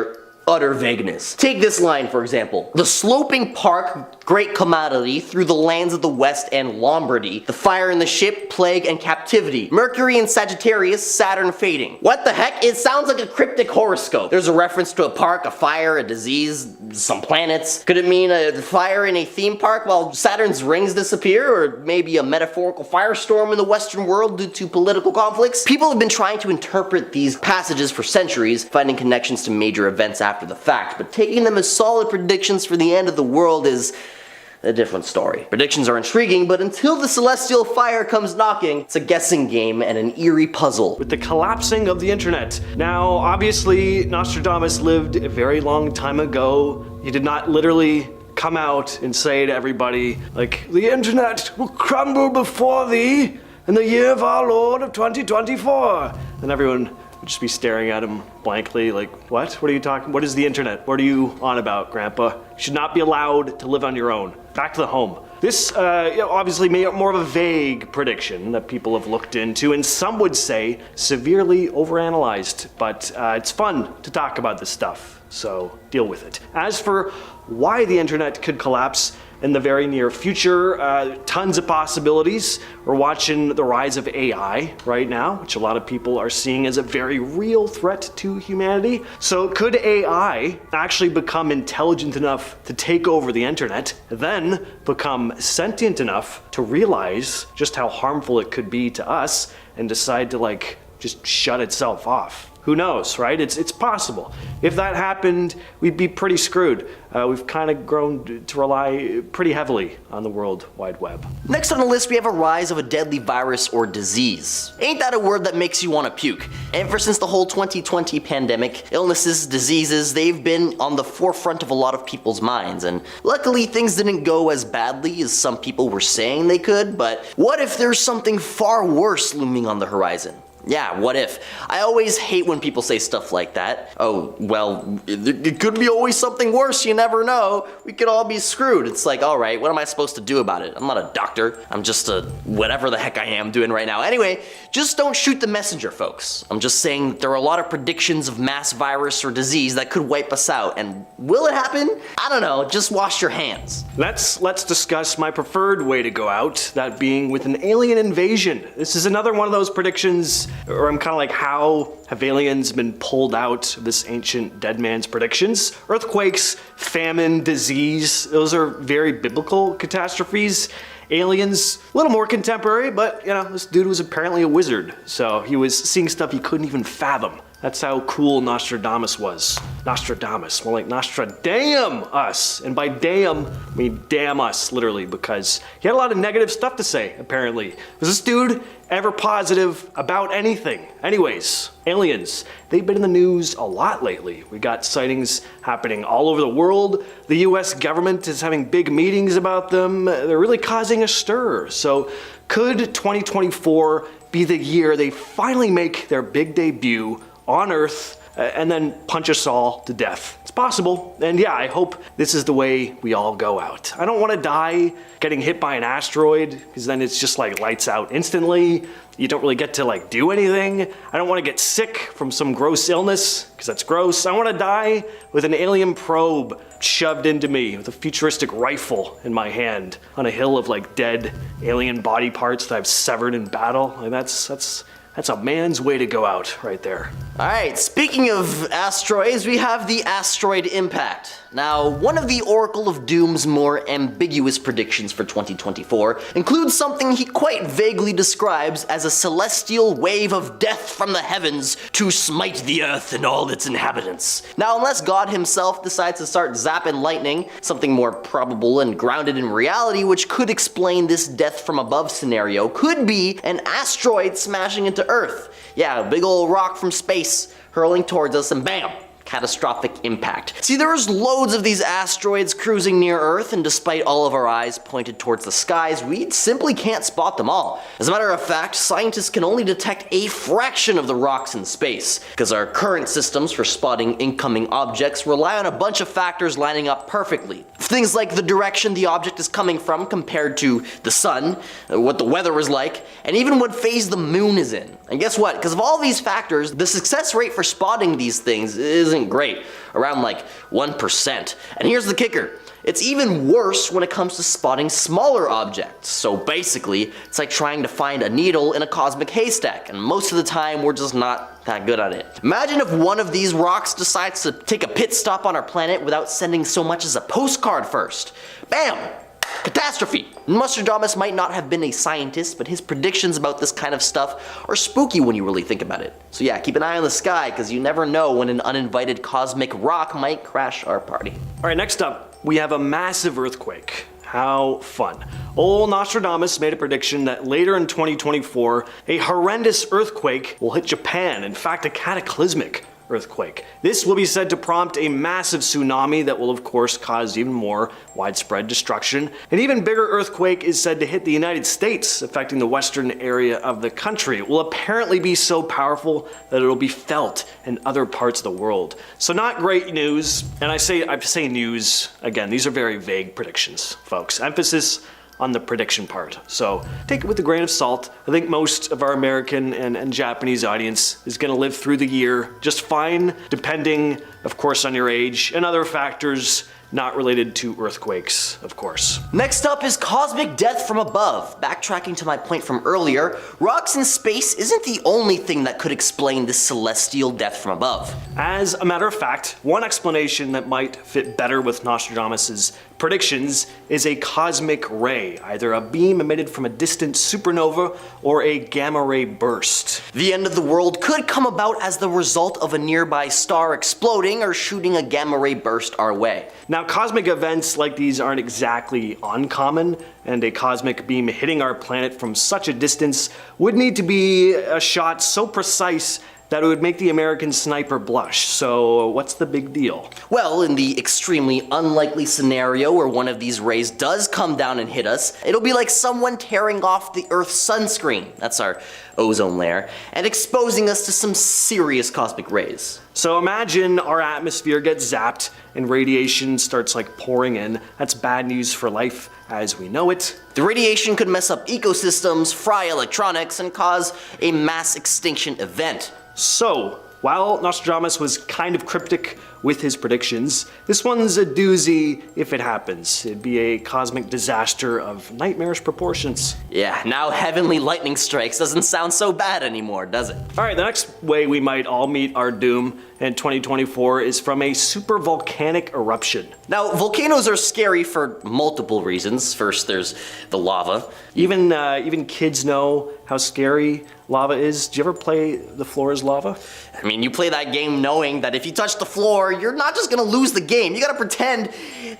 utter vagueness. Take this line, for example. "The sloping park, great calamity through the lands of the West and Lombardy. The fire in the ship, plague and captivity. Mercury in Sagittarius, Saturn fading." What the heck? It sounds like a cryptic horoscope. There's a reference to a park, a fire, a disease, some planets. Could it mean a fire in a theme park while Saturn's rings disappear? Or maybe a metaphorical firestorm in the Western world due to political conflicts? People have been trying to interpret these passages for centuries, finding connections to major events after the fact, but taking them as solid predictions for the end of the world is a different story. Predictions are intriguing, but until the celestial fire comes knocking, it's a guessing game and an eerie puzzle. With the collapsing of the internet. Now, obviously, Nostradamus lived a very long time ago. He did not literally come out and say to everybody, like, "The internet will crumble before thee in the year of our Lord of 2024. And everyone would just be staring at him blankly, like, what? What are you talking? What is the internet? What are you on about, Grandpa? You should not be allowed to live on your own. Back to the home." This obviously made more of a vague prediction that people have looked into, and some would say severely overanalyzed, but it's fun to talk about this stuff, so deal with it. As for why the internet could collapse in the very near future, tons of possibilities. We're watching the rise of AI right now, which a lot of people are seeing as a very real threat to humanity. So could AI actually become intelligent enough to take over the internet, then become sentient enough to realize just how harmful it could be to us and decide to, like, just shut itself off? Who knows, right? It's possible. If that happened, we'd be pretty screwed. We've kind of grown to rely pretty heavily on the World Wide Web. Next on the list, we have a rise of a deadly virus or disease. Ain't that a word that makes you want to puke? Ever since the whole 2020 pandemic, illnesses, diseases, they've been on the forefront of a lot of people's minds, and luckily things didn't go as badly as some people were saying they could, but what if there's something far worse looming on the horizon? Yeah, what if? I always hate when people say stuff like that. Oh, well, it could be always something worse, you never know. We could all be screwed. It's like, alright, what am I supposed to do about it? I'm not a doctor. I'm just a whatever the heck I am doing right now. Anyway, just don't shoot the messenger, folks. I'm just saying that there are a lot of predictions of mass virus or disease that could wipe us out. And will it happen? I don't know, just wash your hands. Let's discuss my preferred way to go out, that being with an alien invasion. This is another one of those predictions, or I'm kind of like, how have aliens been pulled out of this ancient dead man's predictions? Earthquakes, famine, disease, those are very biblical catastrophes. Aliens, a little more contemporary, but you know, this dude was apparently a wizard, so he was seeing stuff he couldn't even fathom. That's how cool Nostradamus was. Nostradamus, more like Nostradam us. And by damn, I mean damn us, literally, because he had a lot of negative stuff to say, apparently. Was this dude ever positive about anything? Anyways, aliens, they've been in the news a lot lately. We got sightings happening all over the world. The US government is having big meetings about them. They're really causing a stir. So could 2024 be the year they finally make their big debut on Earth and then punch us all to death. It's possible, and yeah, I hope this is the way we all go out. I don't want to die getting hit by an asteroid, because then it's just like lights out instantly. You don't really get to like do anything. I don't want to get sick from some gross illness, because that's gross. I want to die with an alien probe shoved into me with a futuristic rifle in my hand on a hill of like dead alien body parts that I've severed in battle. Like that's a man's way to go out right there. Alright, speaking of asteroids, we have the asteroid impact. Now, one of the Oracle of Doom's more ambiguous predictions for 2024 includes something he quite vaguely describes as a celestial wave of death from the heavens to smite the earth and all its inhabitants. Now, unless God himself decides to start zapping lightning, something more probable and grounded in reality which could explain this death from above scenario could be an asteroid smashing into Earth. Yeah, a big old rock from space hurling towards us and bam! Catastrophic impact. See, there's loads of these asteroids cruising near Earth, and despite all of our eyes pointed towards the skies, we simply can't spot them all. As a matter of fact, scientists can only detect a fraction of the rocks in space, because our current systems for spotting incoming objects rely on a bunch of factors lining up perfectly. Things like the direction the object is coming from compared to the sun, what the weather is like, and even what phase the moon is in. And guess what? Because of all these factors, the success rate for spotting these things isn't great, around like 1%. And here's the kicker. It's even worse when it comes to spotting smaller objects. So basically, it's like trying to find a needle in a cosmic haystack, and most of the time we're just not that good at it. Imagine if one of these rocks decides to take a pit stop on our planet without sending so much as a postcard first. Bam! Catastrophe! Nostradamus might not have been a scientist, but his predictions about this kind of stuff are spooky when you really think about it. So yeah, keep an eye on the sky, because you never know when an uninvited cosmic rock might crash our party. Alright, next up, we have a massive earthquake. How fun. Old Nostradamus made a prediction that later in 2024, a horrendous earthquake will hit Japan, in fact a cataclysmic earthquake. This will be said to prompt a massive tsunami that will of course cause even more widespread destruction. An even bigger earthquake is said to hit the United States, affecting the western area of the country. It will apparently be so powerful that it will be felt in other parts of the world. So not great news, and I say news, again, these are very vague predictions, folks. Emphasis on the prediction part. So take it with a grain of salt. I think most of our American and Japanese audience is gonna live through the year just fine, depending, of course, on your age and other factors not related to earthquakes, of course. Next up is cosmic death from above. Backtracking to my point from earlier, rocks in space isn't the only thing that could explain this celestial death from above. As a matter of fact, one explanation that might fit better with Nostradamus's predictions is a cosmic ray, either a beam emitted from a distant supernova or a gamma ray burst. The end of the world could come about as the result of a nearby star exploding or shooting a gamma ray burst our way. Now, cosmic events like these aren't exactly uncommon, and a cosmic beam hitting our planet from such a distance would need to be a shot so precise that it would make the American sniper blush. So what's the big deal? Well, in the extremely unlikely scenario where one of these rays does come down and hit us, it'll be like someone tearing off the Earth's sunscreen, that's our ozone layer, and exposing us to some serious cosmic rays. So imagine our atmosphere gets zapped and radiation starts like pouring in. That's bad news for life as we know it. The radiation could mess up ecosystems, fry electronics, and cause a mass extinction event. So, while Nostradamus was kind of cryptic with his predictions, this one's a doozy if it happens. It'd be a cosmic disaster of nightmarish proportions. Yeah, now heavenly lightning strikes doesn't sound so bad anymore, does it? Alright, the next way we might all meet our doom in 2024 is from a super volcanic eruption. Now, volcanoes are scary for multiple reasons. First, there's the lava. Even kids know how scary lava is. Do you ever play The Floor is Lava? I mean, you play that game knowing that if you touch the floor, you're not just gonna lose the game. You gotta pretend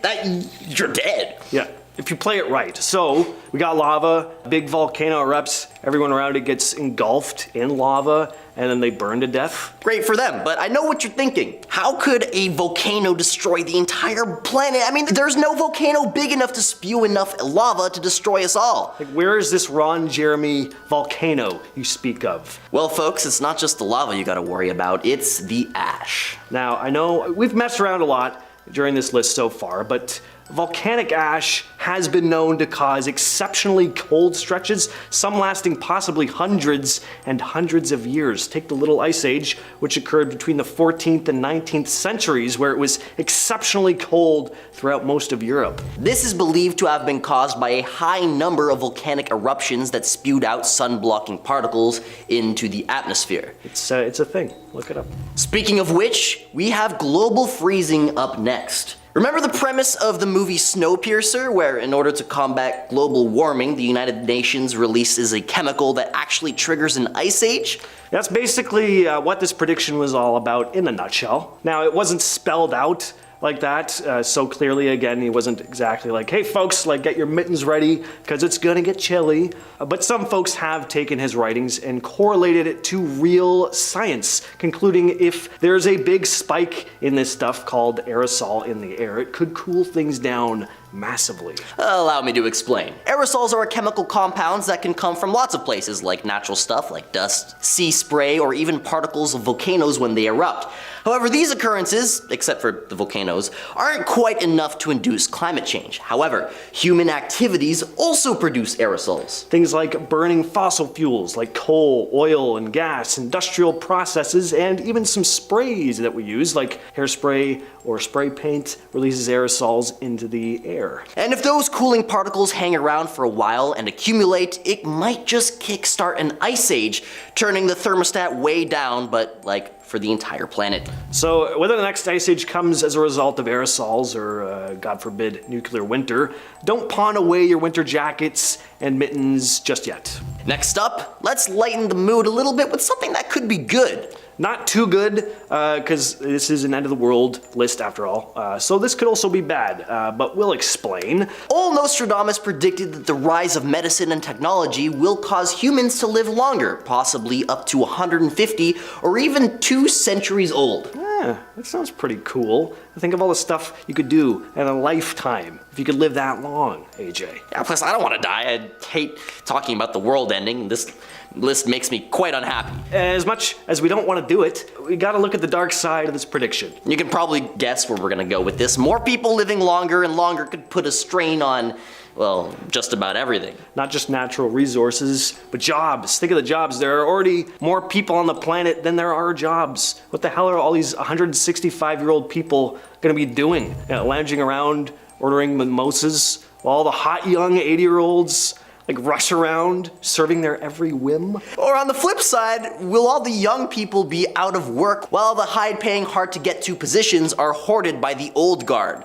that you're dead. Yeah, if you play it right. So, we got lava, big volcano erupts, everyone around it gets engulfed in lava, and then they burn to death. Great for them, but I know what you're thinking. How could a volcano destroy the entire planet? I mean, there's no volcano big enough to spew enough lava to destroy us all. Like, where is this Ron Jeremy volcano you speak of? Well, folks, it's not just the lava you gotta worry about, it's the ash. Now, I know we've messed around a lot during this list so far, but volcanic ash has been known to cause exceptionally cold stretches, some lasting possibly hundreds and hundreds of years. Take the Little Ice Age, which occurred between the 14th and 19th centuries, where it was exceptionally cold throughout most of Europe. This is believed to have been caused by a high number of volcanic eruptions that spewed out sun-blocking particles into the atmosphere. It's a thing. Look it up. Speaking of which, we have global freezing up next. Remember the premise of the movie Snowpiercer, where in order to combat global warming, the United Nations releases a chemical that actually triggers an ice age? That's basically what this prediction was all about in a nutshell. Now, it wasn't spelled out like that so clearly. Again, he wasn't exactly like, hey folks, like get your mittens ready because it's gonna get chilly. But some folks have taken his writings and correlated it to real science, concluding if there's a big spike in this stuff called aerosol in the air, it could cool things down massively. Allow me to explain. Aerosols are chemical compounds that can come from lots of places, like natural stuff like dust, sea spray, or even particles of volcanoes when they erupt. However, these occurrences, except for the volcanoes, aren't quite enough to induce climate change. However, human activities also produce aerosols. Things like burning fossil fuels like coal, oil, and gas, industrial processes, and even some sprays that we use like hairspray or spray paint releases aerosols into the air. And if those cooling particles hang around for a while and accumulate, it might just kickstart an ice age, turning the thermostat way down, but like for the entire planet. So whether the next ice age comes as a result of aerosols or, God forbid, nuclear winter, don't pawn away your winter jackets and mittens just yet. Next up, let's lighten the mood a little bit with something that could be good. Not too good, because this is an end of the world list after all, so this could also be bad, but we'll explain. Old Nostradamus predicted that the rise of medicine and technology will cause humans to live longer, possibly up to 150 or even 2 centuries old. Yeah, that sounds pretty cool. Think of all the stuff you could do in a lifetime if you could live that long, AJ. Yeah, plus I don't want to die. I hate talking about the world ending. This list makes me quite unhappy. As much as we don't want to do it, we gotta look at the dark side of this prediction. You can probably guess where we're gonna go with this. More people living longer and longer could put a strain on, well, just about everything. Not just natural resources, but jobs. Think of the jobs. There are already more people on the planet than there are jobs. What the hell are all these 165-year-old people gonna be doing? Lounging around, ordering mimosas, while all the hot young 80-year-olds like rush around, serving their every whim? Or on the flip side, will all the young people be out of work while the high-paying, hard-to-get-to positions are hoarded by the old guard?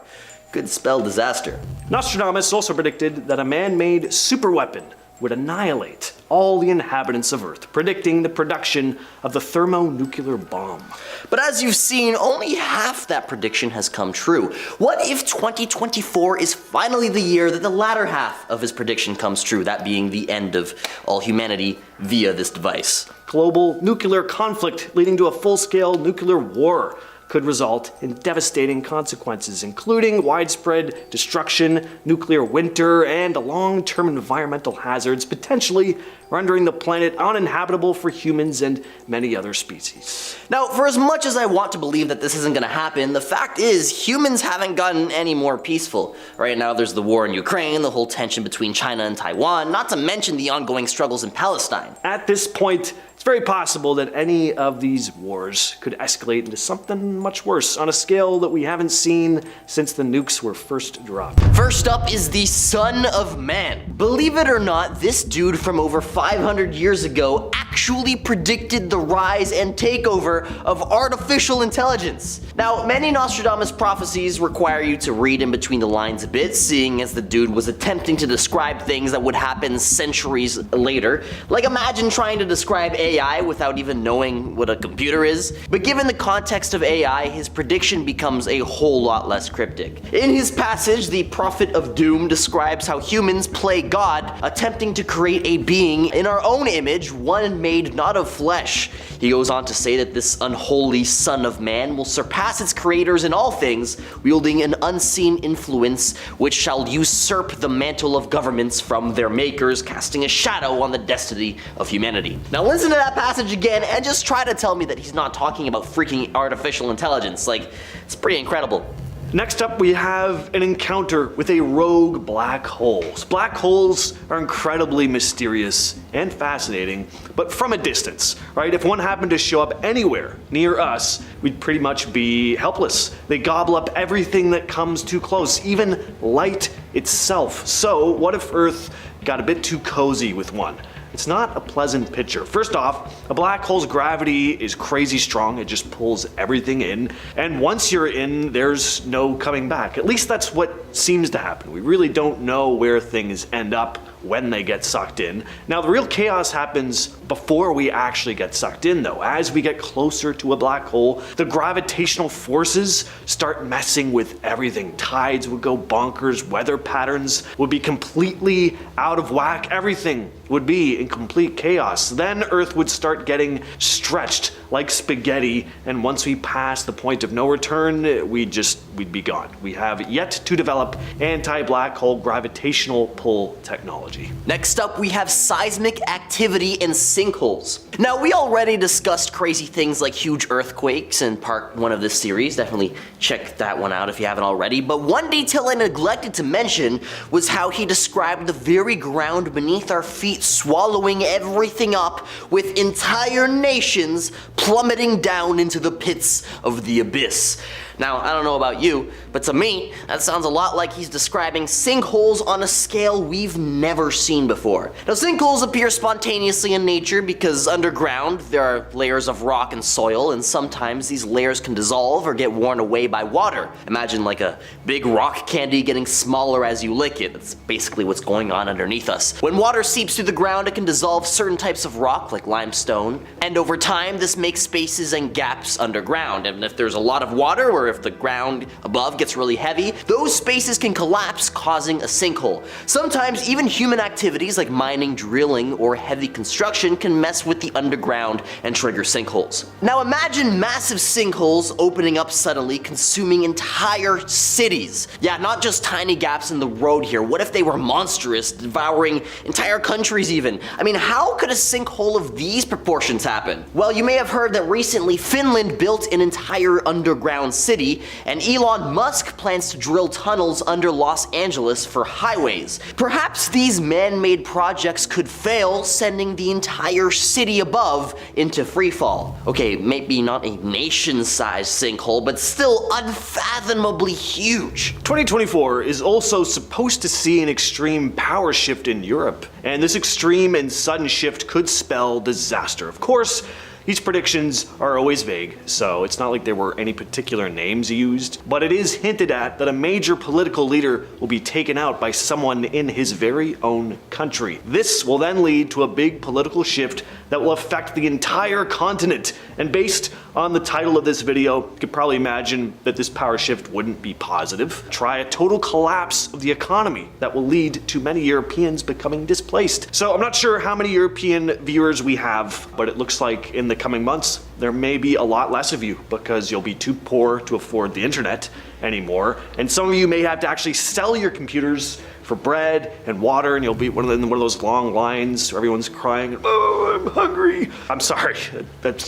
Could spell disaster. Nostradamus also predicted that a man-made superweapon would annihilate all the inhabitants of Earth, predicting the production of the thermonuclear bomb. But as you've seen, only half that prediction has come true. What if 2024 is finally the year that the latter half of his prediction comes true, that being the end of all humanity via this device? Global nuclear conflict leading to a full-scale nuclear war could result in devastating consequences, including widespread destruction, nuclear winter, and long-term environmental hazards, potentially rendering the planet uninhabitable for humans and many other species. Now, for as much as I want to believe that this isn't gonna happen, the fact is humans haven't gotten any more peaceful. Right now there's the war in Ukraine, the whole tension between China and Taiwan, not to mention the ongoing struggles in Palestine. At this point, it's very possible that any of these wars could escalate into something much worse on a scale that we haven't seen since the nukes were first dropped. First up is the Son of Man. Believe it or not, this dude from over 500 years ago actually predicted the rise and takeover of artificial intelligence. Now, many Nostradamus prophecies require you to read in between the lines a bit, seeing as the dude was attempting to describe things that would happen centuries later. Like imagine trying to describe AI without even knowing what a computer is. But given the context of AI, his prediction becomes a whole lot less cryptic. In his passage, the Prophet of Doom describes how humans play God, attempting to create a being in our own image, one made not of flesh. He goes on to say that this unholy son of man will surpass its creators in all things, wielding an unseen influence which shall usurp the mantle of governments from their makers, casting a shadow on the destiny of humanity. Now listen to that passage again and just try to tell me that he's not talking about freaking artificial intelligence. Like, it's pretty incredible. Next up, we have an encounter with a rogue black hole. Black holes are incredibly mysterious and fascinating, but from a distance, right? If one happened to show up anywhere near us, we'd pretty much be helpless. They gobble up everything that comes too close, even light itself. So what if Earth got a bit too cozy with one? It's not a pleasant picture. First off, a black hole's gravity is crazy strong. It just pulls everything in. And once you're in, there's no coming back. At least that's what seems to happen. We really don't know where things end up when they get sucked in. Now, the real chaos happens before we actually get sucked in, though. As we get closer to a black hole, the gravitational forces start messing with everything. Tides would go bonkers, weather patterns would be completely out of whack, everything would be in complete chaos. Then Earth would start getting stretched like spaghetti, and once we pass the point of no return, we'd be gone. We have yet to develop anti-black hole gravitational pull technology. Next up, we have seismic activity and sinkholes. Now, we already discussed crazy things like huge earthquakes in part 1 of this series. Definitely check that one out if you haven't already. But one detail I neglected to mention was how he described the very ground beneath our feet swallowing everything up, with entire nations plummeting down into the pits of the abyss. Now, I don't know about you, but to me, that sounds a lot like he's describing sinkholes on a scale we've never seen before. Now, sinkholes appear spontaneously in nature because underground there are layers of rock and soil, and sometimes these layers can dissolve or get worn away by water. Imagine like a big rock candy getting smaller as you lick it. That's basically what's going on underneath us. When water seeps through the ground, it can dissolve certain types of rock, like limestone, and over time, this makes spaces and gaps underground. And if there's a lot of water, or if the ground above gets really heavy, those spaces can collapse, causing a sinkhole. Sometimes even human activities like mining, drilling, or heavy construction can mess with the underground and trigger sinkholes. Now imagine massive sinkholes opening up suddenly, consuming entire cities. Yeah, not just tiny gaps in the road here. What if they were monstrous, devouring entire countries even? I mean, how could a sinkhole of these proportions happen? Well, you may have heard that recently Finland built an entire underground city, and Elon Musk plans to drill tunnels under Los Angeles for highways. Perhaps these man-made projects could fail, sending the entire city above into freefall. Okay, maybe not a nation-sized sinkhole, but still unfathomably huge. 2024 is also supposed to see an extreme power shift in Europe, and this extreme and sudden shift could spell disaster. Of course, these predictions are always vague, so it's not like there were any particular names used, but it is hinted at that a major political leader will be taken out by someone in his very own country. This will then lead to a big political shift that will affect the entire continent, and based on the title of this video, you could probably imagine that this power shift wouldn't be positive. Try a total collapse of the economy that will lead to many Europeans becoming displaced. So I'm not sure how many European viewers we have, but it looks like in the coming months, there may be a lot less of you because you'll be too poor to afford the internet anymore. And some of you may have to actually sell your computers for bread and water, and you'll be in one of those long lines where everyone's crying, "Oh, I'm hungry." I'm sorry,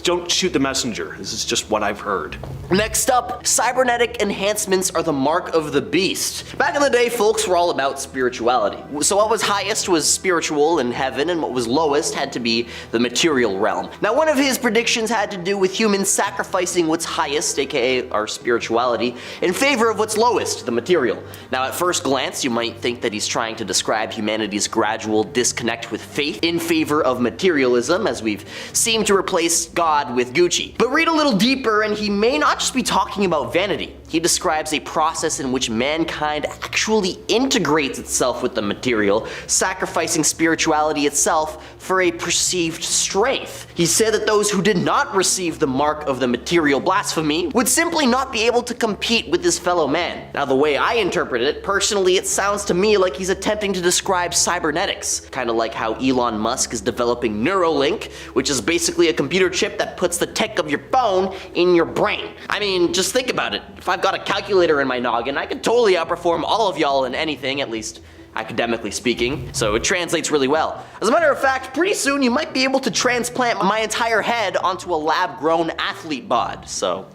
don't shoot the messenger. This is just what I've heard. Next up, cybernetic enhancements are the mark of the beast. Back in the day, folks were all about spirituality. So what was highest was spiritual in heaven, and what was lowest had to be the material realm. Now, one of his predictions had to do with humans sacrificing what's highest, aka our spirituality, in favor of what's lowest, the material. Now, at first glance, you might think that he's trying to describe humanity's gradual disconnect with faith in favor of materialism, as we've seemed to replace God with Gucci. But read a little deeper and he may not just be talking about vanity. He describes a process in which mankind actually integrates itself with the material, sacrificing spirituality itself for a perceived strength. He said that those who did not receive the mark of the material blasphemy would simply not be able to compete with his fellow man. Now, the way I interpret it, personally, it sounds to me like he's attempting to describe cybernetics, kind of like how Elon Musk is developing Neuralink, which is basically a computer chip that puts the tech of your phone in your brain. I mean, just think about it. If I've got a calculator in my noggin, I could totally outperform all of y'all in anything, at least academically speaking, so it translates really well. As a matter of fact, pretty soon you might be able to transplant my entire head onto a lab-grown athlete bod, so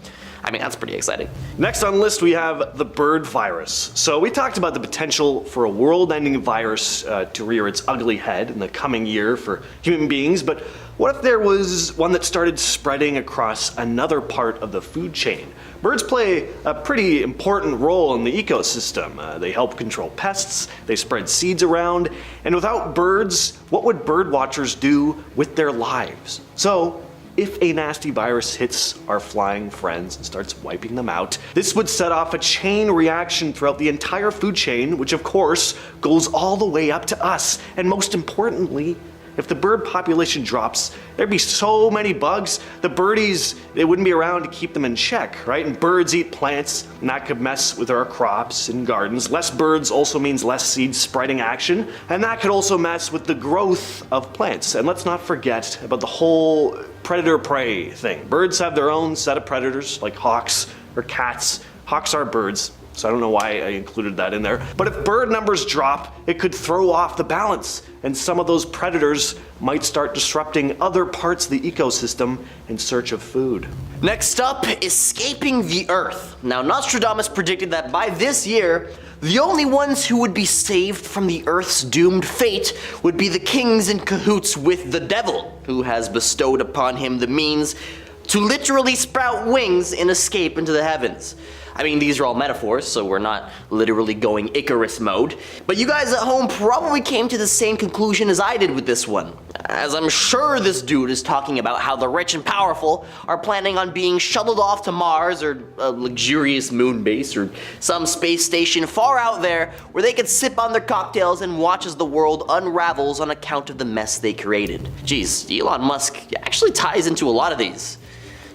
I mean, that's pretty exciting. Next on the list, we have the bird virus. So we talked about the potential for a world-ending virus to rear its ugly head in the coming year for human beings, but what if there was one that started spreading across another part of the food chain? Birds play a pretty important role in the ecosystem. They help control pests, they spread seeds around, and without birds, what would bird watchers do with their lives? So, if a nasty virus hits our flying friends and starts wiping them out, this would set off a chain reaction throughout the entire food chain, which of course goes all the way up to us. And most importantly, if the bird population drops, there'd be so many bugs, the birdies, they wouldn't be around to keep them in check, right? And birds eat plants, and that could mess with our crops and gardens. Less birds also means less seed spreading action, and that could also mess with the growth of plants. And let's not forget about the whole predator-prey thing. Birds have their own set of predators, like hawks or cats. Hawks are birds, so I don't know why I included that in there. But if bird numbers drop, it could throw off the balance, and some of those predators might start disrupting other parts of the ecosystem in search of food. Next up, escaping the Earth. Now, Nostradamus predicted that by this year, the only ones who would be saved from the Earth's doomed fate would be the kings in cahoots with the devil, who has bestowed upon him the means to literally sprout wings and escape into the heavens. I mean, these are all metaphors, so we're not literally going Icarus mode. But you guys at home probably came to the same conclusion as I did with this one, as I'm sure this dude is talking about how the rich and powerful are planning on being shuttled off to Mars or a luxurious moon base or some space station far out there where they could sip on their cocktails and watch as the world unravels on account of the mess they created. Geez, Elon Musk actually ties into a lot of these.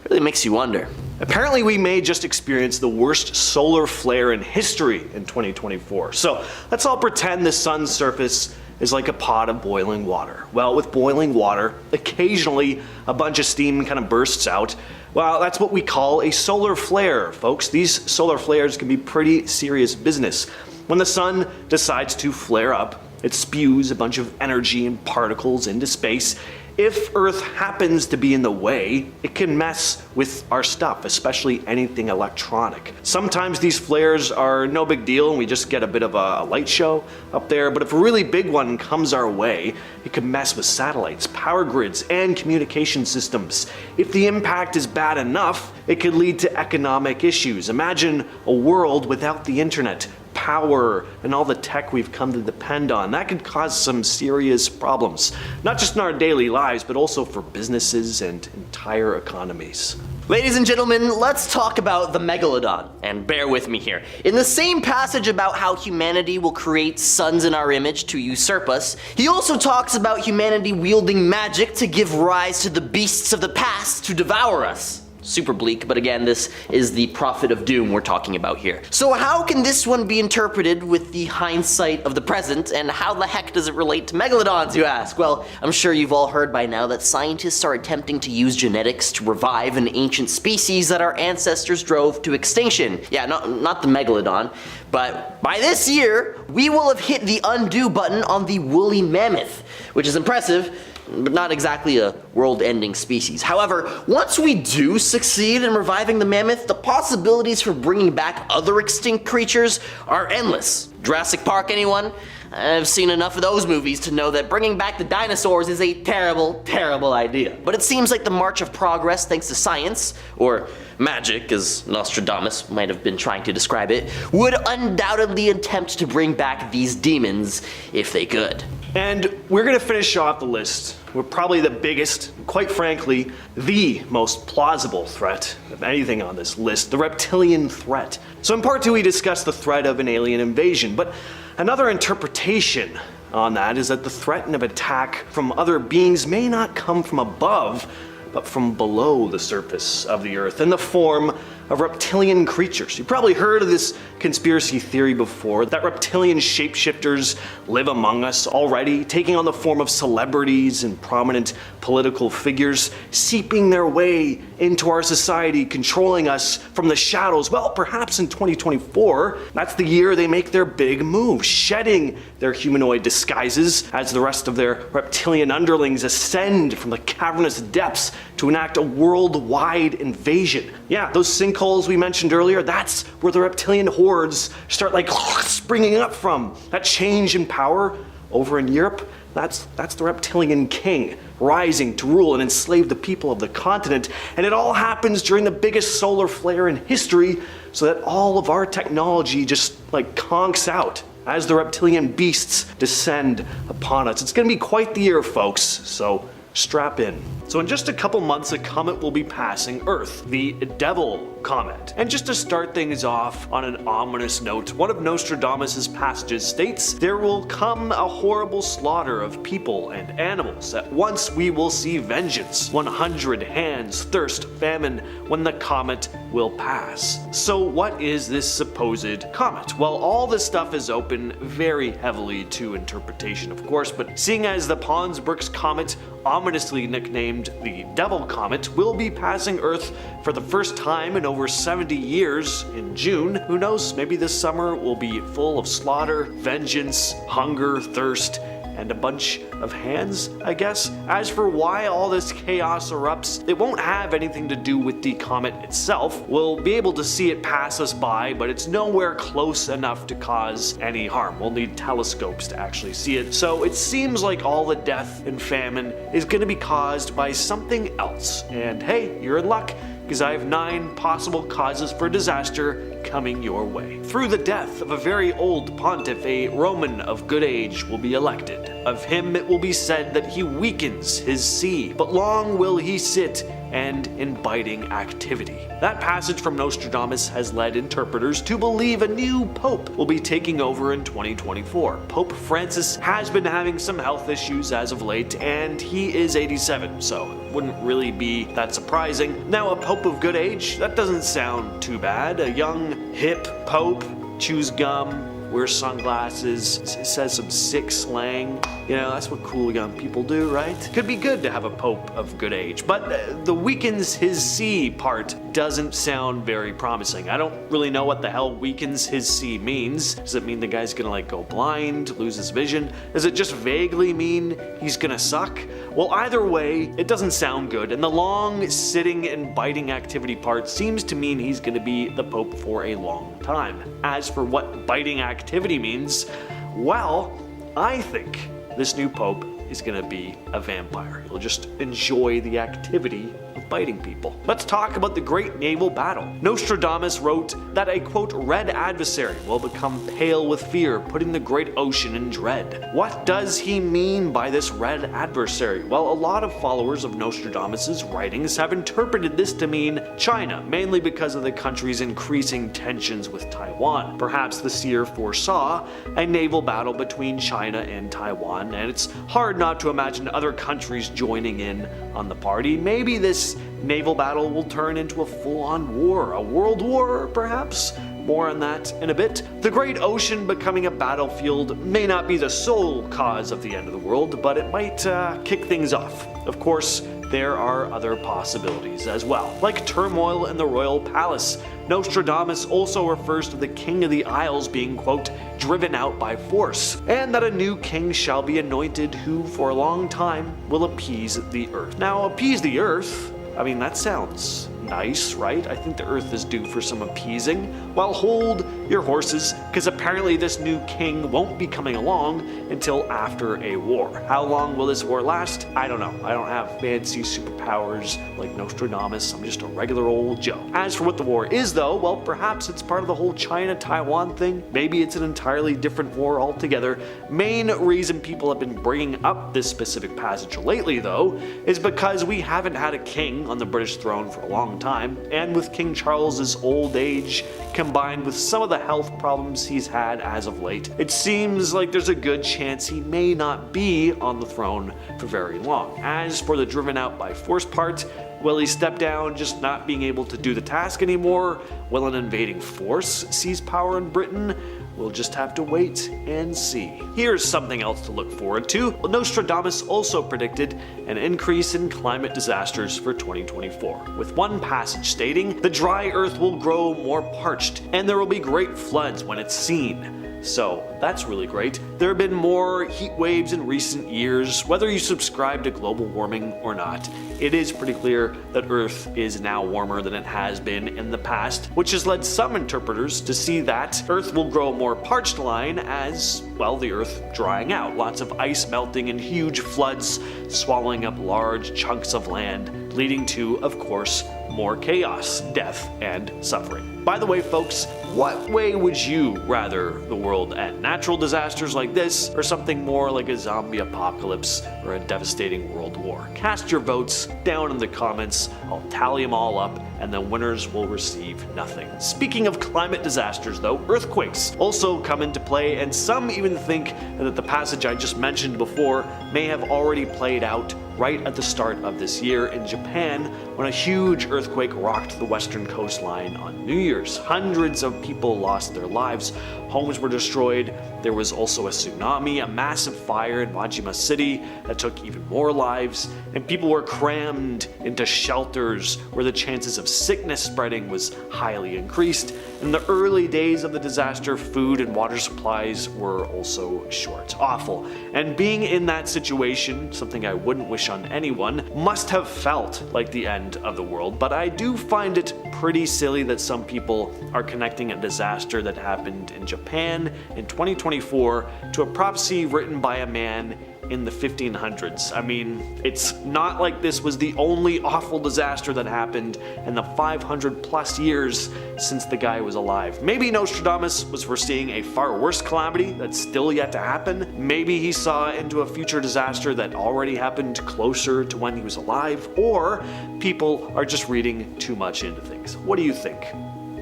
It really makes you wonder. Apparently we may just experience the worst solar flare in history in 2024. So let's all pretend the sun's surface is like a pot of boiling water. Well, with boiling water, occasionally a bunch of steam kind of bursts out. Well, that's what we call a solar flare, folks. These solar flares can be pretty serious business. When the sun decides to flare up, it spews a bunch of energy and particles into space. If Earth happens to be in the way, it can mess with our stuff, especially anything electronic. Sometimes these flares are no big deal and we just get a bit of a light show up there, but if a really big one comes our way, it can mess with satellites, power grids, and communication systems. If the impact is bad enough, it could lead to economic issues. Imagine a world without the internet, power, and all the tech we've come to depend on. That could cause some serious problems, not just in our daily lives, but also for businesses and entire economies. Ladies and gentlemen, let's talk about the Megalodon. And bear with me here. In the same passage about how humanity will create sons in our image to usurp us, he also talks about humanity wielding magic to give rise to the beasts of the past to devour us. Super bleak, but again, this is the prophet of doom we're talking about here. So how can this one be interpreted with the hindsight of the present, and how the heck does it relate to megalodons, you ask? Well, I'm sure you've all heard by now that scientists are attempting to use genetics to revive an ancient species that our ancestors drove to extinction. Yeah, not the megalodon, but by this year, we will have hit the undo button on the woolly mammoth, which is impressive, but not exactly a world-ending species. However, once we do succeed in reviving the mammoth, the possibilities for bringing back other extinct creatures are endless. Jurassic Park, anyone? I've seen enough of those movies to know that bringing back the dinosaurs is a terrible, terrible idea. But it seems like the march of progress thanks to science, or magic as Nostradamus might have been trying to describe it, would undoubtedly attempt to bring back these demons if they could. And we're gonna finish off the list with probably the biggest, quite frankly, the most plausible threat of anything on this list, the reptilian threat. So in part 2 we discussed the threat of an alien invasion, but another interpretation on that is that the threat of attack from other beings may not come from above, but from below the surface of the earth in the form of reptilian creatures. You've probably heard of this conspiracy theory before, that reptilian shapeshifters live among us already, taking on the form of celebrities and prominent political figures, seeping their way into our society, controlling us from the shadows. Well, perhaps in 2024, that's the year they make their big move, shedding their humanoid disguises as the rest of their reptilian underlings ascend from the cavernous depths to enact a worldwide invasion. Yeah, those sinkholes we mentioned earlier, that's where the reptilian hordes start like springing up from. That change in power over in Europe, that's the reptilian king rising to rule and enslave the people of the continent. And it all happens during the biggest solar flare in history, so that all of our technology just like conks out as the reptilian beasts descend upon us. It's gonna be quite the year, folks, so strap in. So in just a couple months, a comet will be passing Earth, the Devil Comet. And just to start things off on an ominous note, one of Nostradamus' passages states, "There will come a horrible slaughter of people and animals. At once we will see vengeance, 100 hands, thirst, famine, when the comet will pass." So what is this supposed comet? Well, all this stuff is open very heavily to interpretation, of course, but seeing as the Pons Brooks Comet, ominously nicknamed the Devil Comet, will be passing Earth for the first time in over 70 years in June, who knows, maybe this summer will be full of slaughter, vengeance, hunger, thirst, and a bunch of hands, I guess. As for why all this chaos erupts, it won't have anything to do with the comet itself. We'll be able to see it pass us by, but it's nowhere close enough to cause any harm. We'll need telescopes to actually see it. So it seems like all the death and famine is gonna be caused by something else. And hey, you're in luck, because I have 9 possible causes for disaster coming your way. Through the death of a very old pontiff, a Roman of good age will be elected. Of him it will be said that he weakens his see, but long will he sit and in biting activity. That passage from Nostradamus has led interpreters to believe a new pope will be taking over in 2024. Pope Francis has been having some health issues as of late, and he is 87, so it wouldn't really be that surprising. Now, a pope of good age, that doesn't sound too bad. A young, hip pope, chews gum, wears sunglasses, says some sick slang. You know, that's what cool young people do, right? Could be good to have a pope of good age, but the weakens his see part doesn't sound very promising. I don't really know what the hell weakens his see means. Does it mean the guy's gonna like go blind, lose his vision? Does it just vaguely mean he's gonna suck? Well, either way, it doesn't sound good, and the long sitting and biting activity part seems to mean he's gonna be the pope for a long time. As for what biting activity means, well, I think this new pope is gonna be a vampire. He'll just enjoy the activity of biting people. Let's talk about the great naval battle. Nostradamus wrote that a, quote, red adversary will become pale with fear, putting the great ocean in dread. What does he mean by this red adversary? Well, a lot of followers of Nostradamus's writings have interpreted this to mean China, mainly because of the country's increasing tensions with Taiwan. Perhaps the seer foresaw a naval battle between China and Taiwan, and it's hard not to imagine other countries joining in on the party. Maybe this naval battle will turn into a full-on war, a world war perhaps? More on that in a bit. The great ocean becoming a battlefield may not be the sole cause of the end of the world, but it might kick things off. Of course, there are other possibilities as well, like turmoil in the royal palace. Nostradamus also refers to the king of the Isles being, quote, driven out by force, and that a new king shall be anointed who for a long time will appease the earth. Now, appease the earth, I mean, that sounds nice, right? I think the Earth is due for some appeasing. Well, hold your horses, because apparently this new king won't be coming along until after a war. How long will this war last? I don't know. I don't have fancy superpowers like Nostradamus. I'm just a regular old Joe. As for what the war is though, well, perhaps it's part of the whole China-Taiwan thing. Maybe it's an entirely different war altogether. Main reason people have been bringing up this specific passage lately though is because we haven't had a king on the British throne for a long time, and with King Charles's old age combined with some of the health problems he's had as of late, it seems like there's a good chance he may not be on the throne for very long. As for the driven out by force part, will he step down just not being able to do the task anymore? Will an invading force seize power in Britain? We'll just have to wait and see. Here's something else to look forward to. Nostradamus also predicted an increase in climate disasters for 2024, with one passage stating, "The dry earth will grow more parched, and there will be great floods when it's seen." So that's really great. There have been more heat waves in recent years. Whether you subscribe to global warming or not, it is pretty clear that Earth is now warmer than it has been in the past, which has led some interpreters to see that Earth will grow more parched line as, well, the Earth drying out. Lots of ice melting and huge floods swallowing up large chunks of land, leading to, of course, more chaos, death, and suffering. By the way, folks, what way would you rather the world end? Natural disasters like this, or something more like a zombie apocalypse or a devastating world war? Cast your votes down in the comments. I'll tally them all up, and the winners will receive nothing. Speaking of climate disasters though, earthquakes also come into play, and some even think that the passage I just mentioned before may have already played out right at the start of this year in Japan, when a huge earthquake rocked the western coastline on New Year's. Hundreds of people lost their lives, homes were destroyed, there was also a tsunami, a massive fire in Majima City that took even more lives, and people were crammed into shelters where the chances of sickness spreading was highly increased. In the early days of the disaster, food and water supplies were also short. Awful. And being in that situation, something I wouldn't wish on anyone, must have felt like the end of the world, but I do find it pretty silly that some people are connecting a disaster that happened in Japan in 2024 to a prophecy written by a man in the 1500s. I mean, it's not like this was the only awful disaster that happened in the 500 plus years since the guy was alive. Maybe Nostradamus was foreseeing a far worse calamity that's still yet to happen. Maybe he saw into a future disaster that already happened closer to when he was alive, or people are just reading too much into things. What do you think?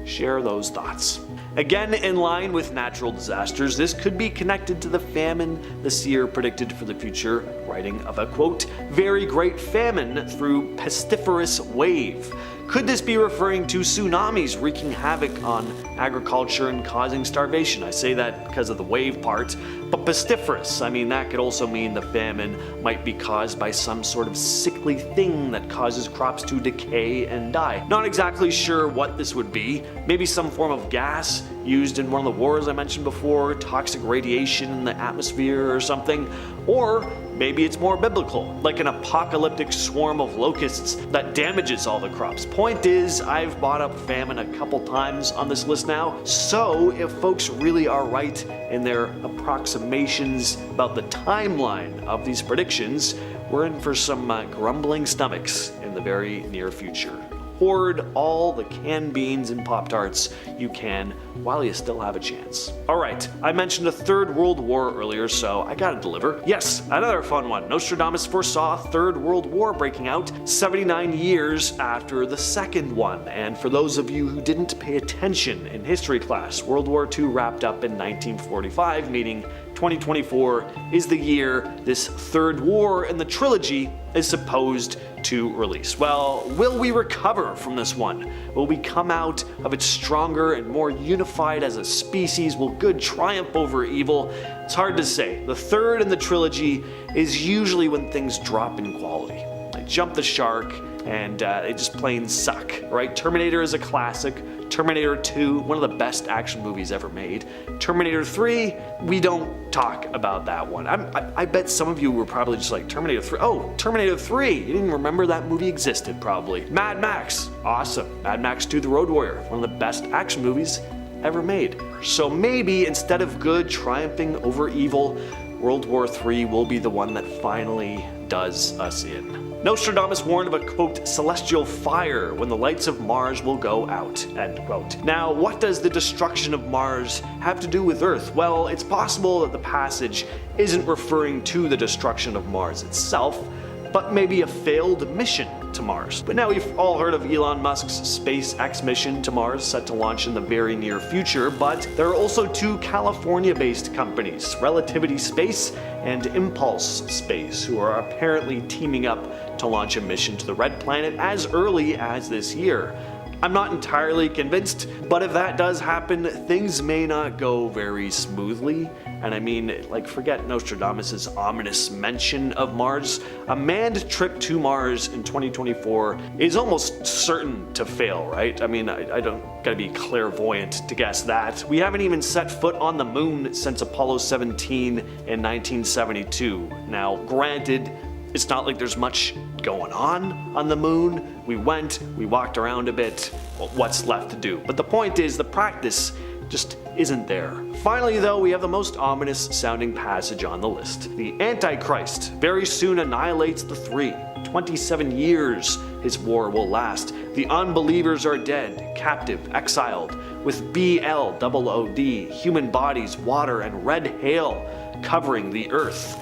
Share those thoughts. Again, in line with natural disasters, this could be connected to the famine the seer predicted for the future, writing of a, quote, "very great famine through pestiferous wave." Could this be referring to tsunamis wreaking havoc on agriculture and causing starvation? I say that because of the wave part, but pestiferous, I mean, that could also mean the famine might be caused by some sort of sickly thing that causes crops to decay and die. Not exactly sure what this would be. Maybe some form of gas used in one of the wars I mentioned before, toxic radiation in the atmosphere or something, or maybe it's more biblical, like an apocalyptic swarm of locusts that damages all the crops. Point is, I've brought up famine a couple times on this list now, so if folks really are right in their approximations about the timeline of these predictions, we're in for some grumbling stomachs in the very near future. Hoard all the canned beans and Pop-Tarts you can while you still have a chance. Alright, I mentioned a third world war earlier, so I gotta deliver. Yes, another fun one. Nostradamus foresaw a third world war breaking out 79 years after the second one. And for those of you who didn't pay attention in history class, World War II wrapped up in 1945, meaning 2024 is the year this third war in the trilogy is supposed to release. Well, will we recover from this one? Will we come out of it stronger and more unified as a species? Will good triumph over evil? It's hard to say. The third in the trilogy is usually when things drop in quality. They jump the shark and they just plain suck, right? Terminator is a classic. Terminator 2, one of the best action movies ever made. Terminator 3, we don't talk about that one. I bet some of you were probably just like, Terminator 3, oh, Terminator 3, you didn't remember that movie existed probably. Mad Max, awesome. Mad Max 2 The Road Warrior, one of the best action movies ever made. So maybe instead of good triumphing over evil, World War III will be the one that finally does us in. Nostradamus warned of a, quote, celestial fire when the lights of Mars will go out, end quote. Now, what does the destruction of Mars have to do with Earth? Well, it's possible that the passage isn't referring to the destruction of Mars itself, but maybe a failed mission to Mars. But now we've all heard of Elon Musk's SpaceX mission to Mars set to launch in the very near future, but there are also two California-based companies, Relativity Space and Impulse Space, who are apparently teaming up to launch a mission to the Red Planet as early as this year. I'm not entirely convinced, but if that does happen, things may not go very smoothly. And I mean, like, forget Nostradamus' ominous mention of Mars. A manned trip to Mars in 2024 is almost certain to fail, right? I mean, I don't gotta be clairvoyant to guess that. We haven't even set foot on the moon since Apollo 17 in 1972. Now, granted, it's not like there's much going on the moon. We went, we walked around a bit, well, what's left to do? But the point is, the practice just isn't there. Finally though, we have the most ominous sounding passage on the list. The Antichrist very soon annihilates the three. 27 years his war will last. The unbelievers are dead, captive, exiled, with BLOOD, human bodies, water, and red hail covering the earth.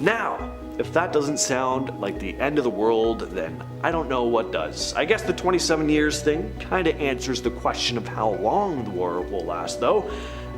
Now, if that doesn't sound like the end of the world, then I don't know what does. I guess the 27 years thing kinda answers the question of how long the war will last though.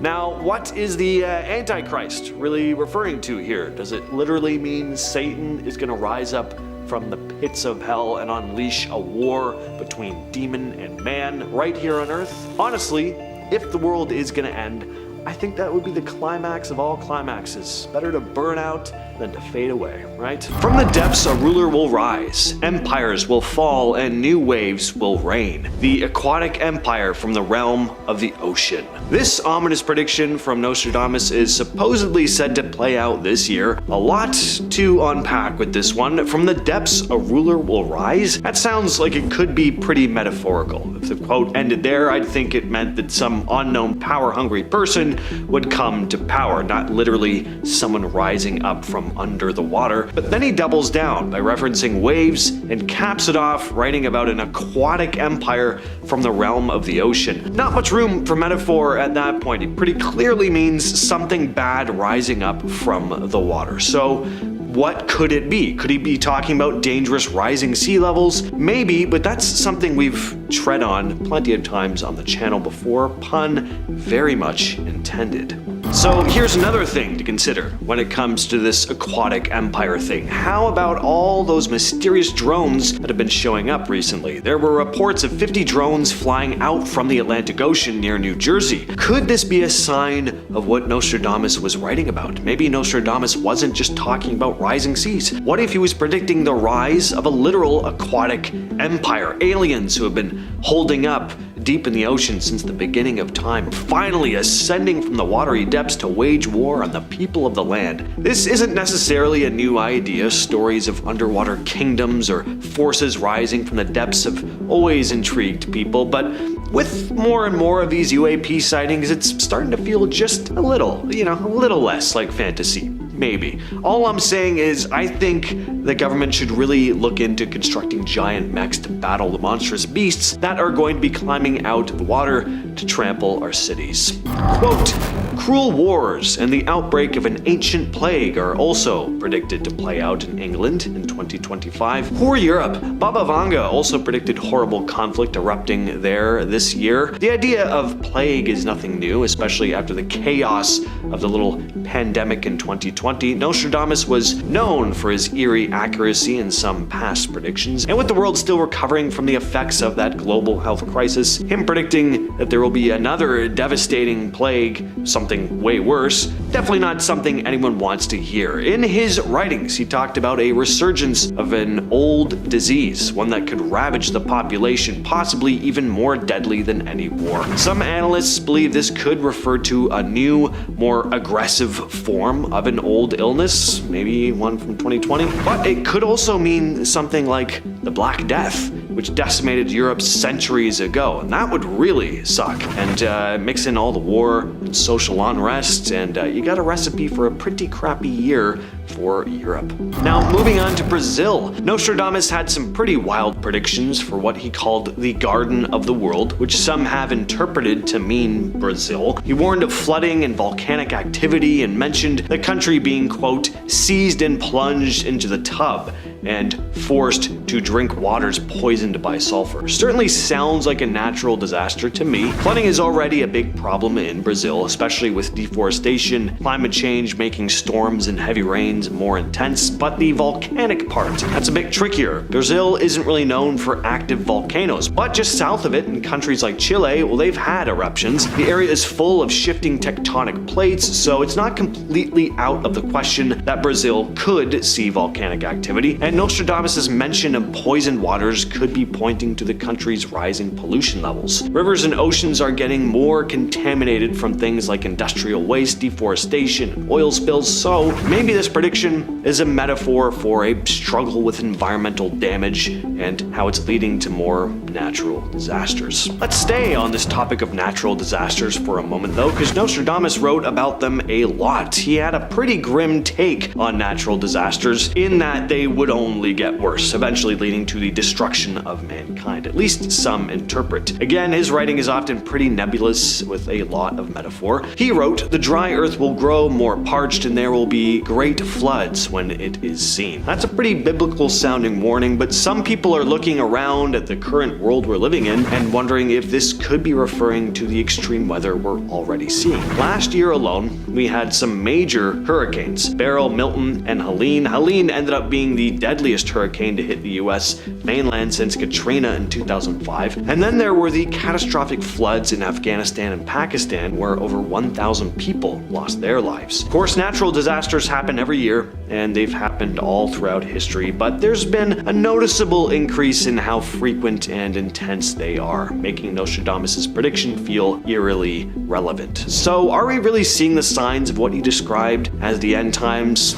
Now, what is the Antichrist really referring to here? Does it literally mean Satan is gonna rise up from the pits of hell and unleash a war between demon and man right here on Earth? Honestly, if the world is gonna end, I think that would be the climax of all climaxes. Better to burn out than to fade away, right? From the depths a ruler will rise, empires will fall, and new waves will reign. The aquatic empire from the realm of the ocean. This ominous prediction from Nostradamus is supposedly said to play out this year. A lot to unpack with this one. From the depths a ruler will rise? That sounds like it could be pretty metaphorical. If the quote ended there, I'd think it meant that some unknown power-hungry person would come to power, not literally someone rising up from under the water. But then he doubles down by referencing waves and caps it off, writing about an aquatic empire from the realm of the ocean. Not much room for metaphor at that point. It pretty clearly means something bad rising up from the water. So what could it be? Could he be talking about dangerous rising sea levels? Maybe, but that's something we've tread on plenty of times on the channel before. Pun very much intended. So here's another thing to consider when it comes to this aquatic empire thing. How about all those mysterious drones that have been showing up recently? There were reports of 50 drones flying out from the Atlantic Ocean near New Jersey. Could this be a sign of what Nostradamus was writing about? Maybe Nostradamus wasn't just talking about rising seas. What if he was predicting the rise of a literal aquatic empire? Aliens who have been holding up deep in the ocean since the beginning of time, finally ascending from the watery depths to wage war on the people of the land. This isn't necessarily a new idea. Stories of underwater kingdoms or forces rising from the depths have always intrigued people, but with more and more of these UAP sightings, it's starting to feel just a little less like fantasy. Maybe. All I'm saying is I think the government should really look into constructing giant mechs to battle the monstrous beasts that are going to be climbing out of the water to trample our cities. Quote, cruel wars and the outbreak of an ancient plague are also predicted to play out in England in 2025. Poor Europe. Baba Vanga also predicted horrible conflict erupting there this year. The idea of plague is nothing new, especially after the chaos of the little pandemic in 2020. Nostradamus was known for his eerie accuracy in some past predictions, and with the world still recovering from the effects of that global health crisis, him predicting that there will be another devastating plague, something way worse, definitely not something anyone wants to hear. In his writings, he talked about a resurgence of an old disease, one that could ravage the population, possibly even more deadly than any war. Some analysts believe this could refer to a new, more aggressive form of an old illness, maybe one from 2020. But it could also mean something like the Black Death, which decimated Europe centuries ago, and that would really suck. And mix in all the war and social unrest, and you got a recipe for a pretty crappy year for Europe. Now, moving on to Brazil. Nostradamus had some pretty wild predictions for what he called the Garden of the World, which some have interpreted to mean Brazil. He warned of flooding and volcanic activity and mentioned the country being, quote, seized and plunged into the tub and forced to drink waters poisoned by sulfur. Certainly sounds like a natural disaster to me. Flooding is already a big problem in Brazil, especially with deforestation, climate change making storms and heavy rains more intense, but the volcanic part, that's a bit trickier. Brazil isn't really known for active volcanoes, but just south of it in countries like Chile, well, they've had eruptions. The area is full of shifting tectonic plates, so it's not completely out of the question that Brazil could see volcanic activity, and Nostradamus' mention of poisoned waters could be pointing to the country's rising pollution levels. Rivers and oceans are getting more contaminated from things like industrial waste, deforestation, and oil spills, so maybe this prediction is a metaphor for a struggle with environmental damage and how it's leading to more natural disasters. Let's stay on this topic of natural disasters for a moment though, because Nostradamus wrote about them a lot. He had a pretty grim take on natural disasters in that they would only get worse, eventually leading to the destruction of mankind. At least some interpret. Again, his writing is often pretty nebulous with a lot of metaphor. He wrote, "The dry earth will grow more parched and there will be great floods when it is seen." That's a pretty biblical sounding warning, but some people are looking around at the current world we're living in and wondering if this could be referring to the extreme weather we're already seeing. Last year alone, we had some major hurricanes, Beryl, Milton, and Helene. Helene ended up being the deadliest hurricane to hit the US mainland since Katrina in 2005. And then there were the catastrophic floods in Afghanistan and Pakistan where over 1,000 people lost their lives. Of course, natural disasters happen every year, and they've happened all throughout history, but there's been a noticeable increase in how frequent and intense they are, making Nostradamus' prediction feel eerily relevant. So are we really seeing the signs of what he described as the end times?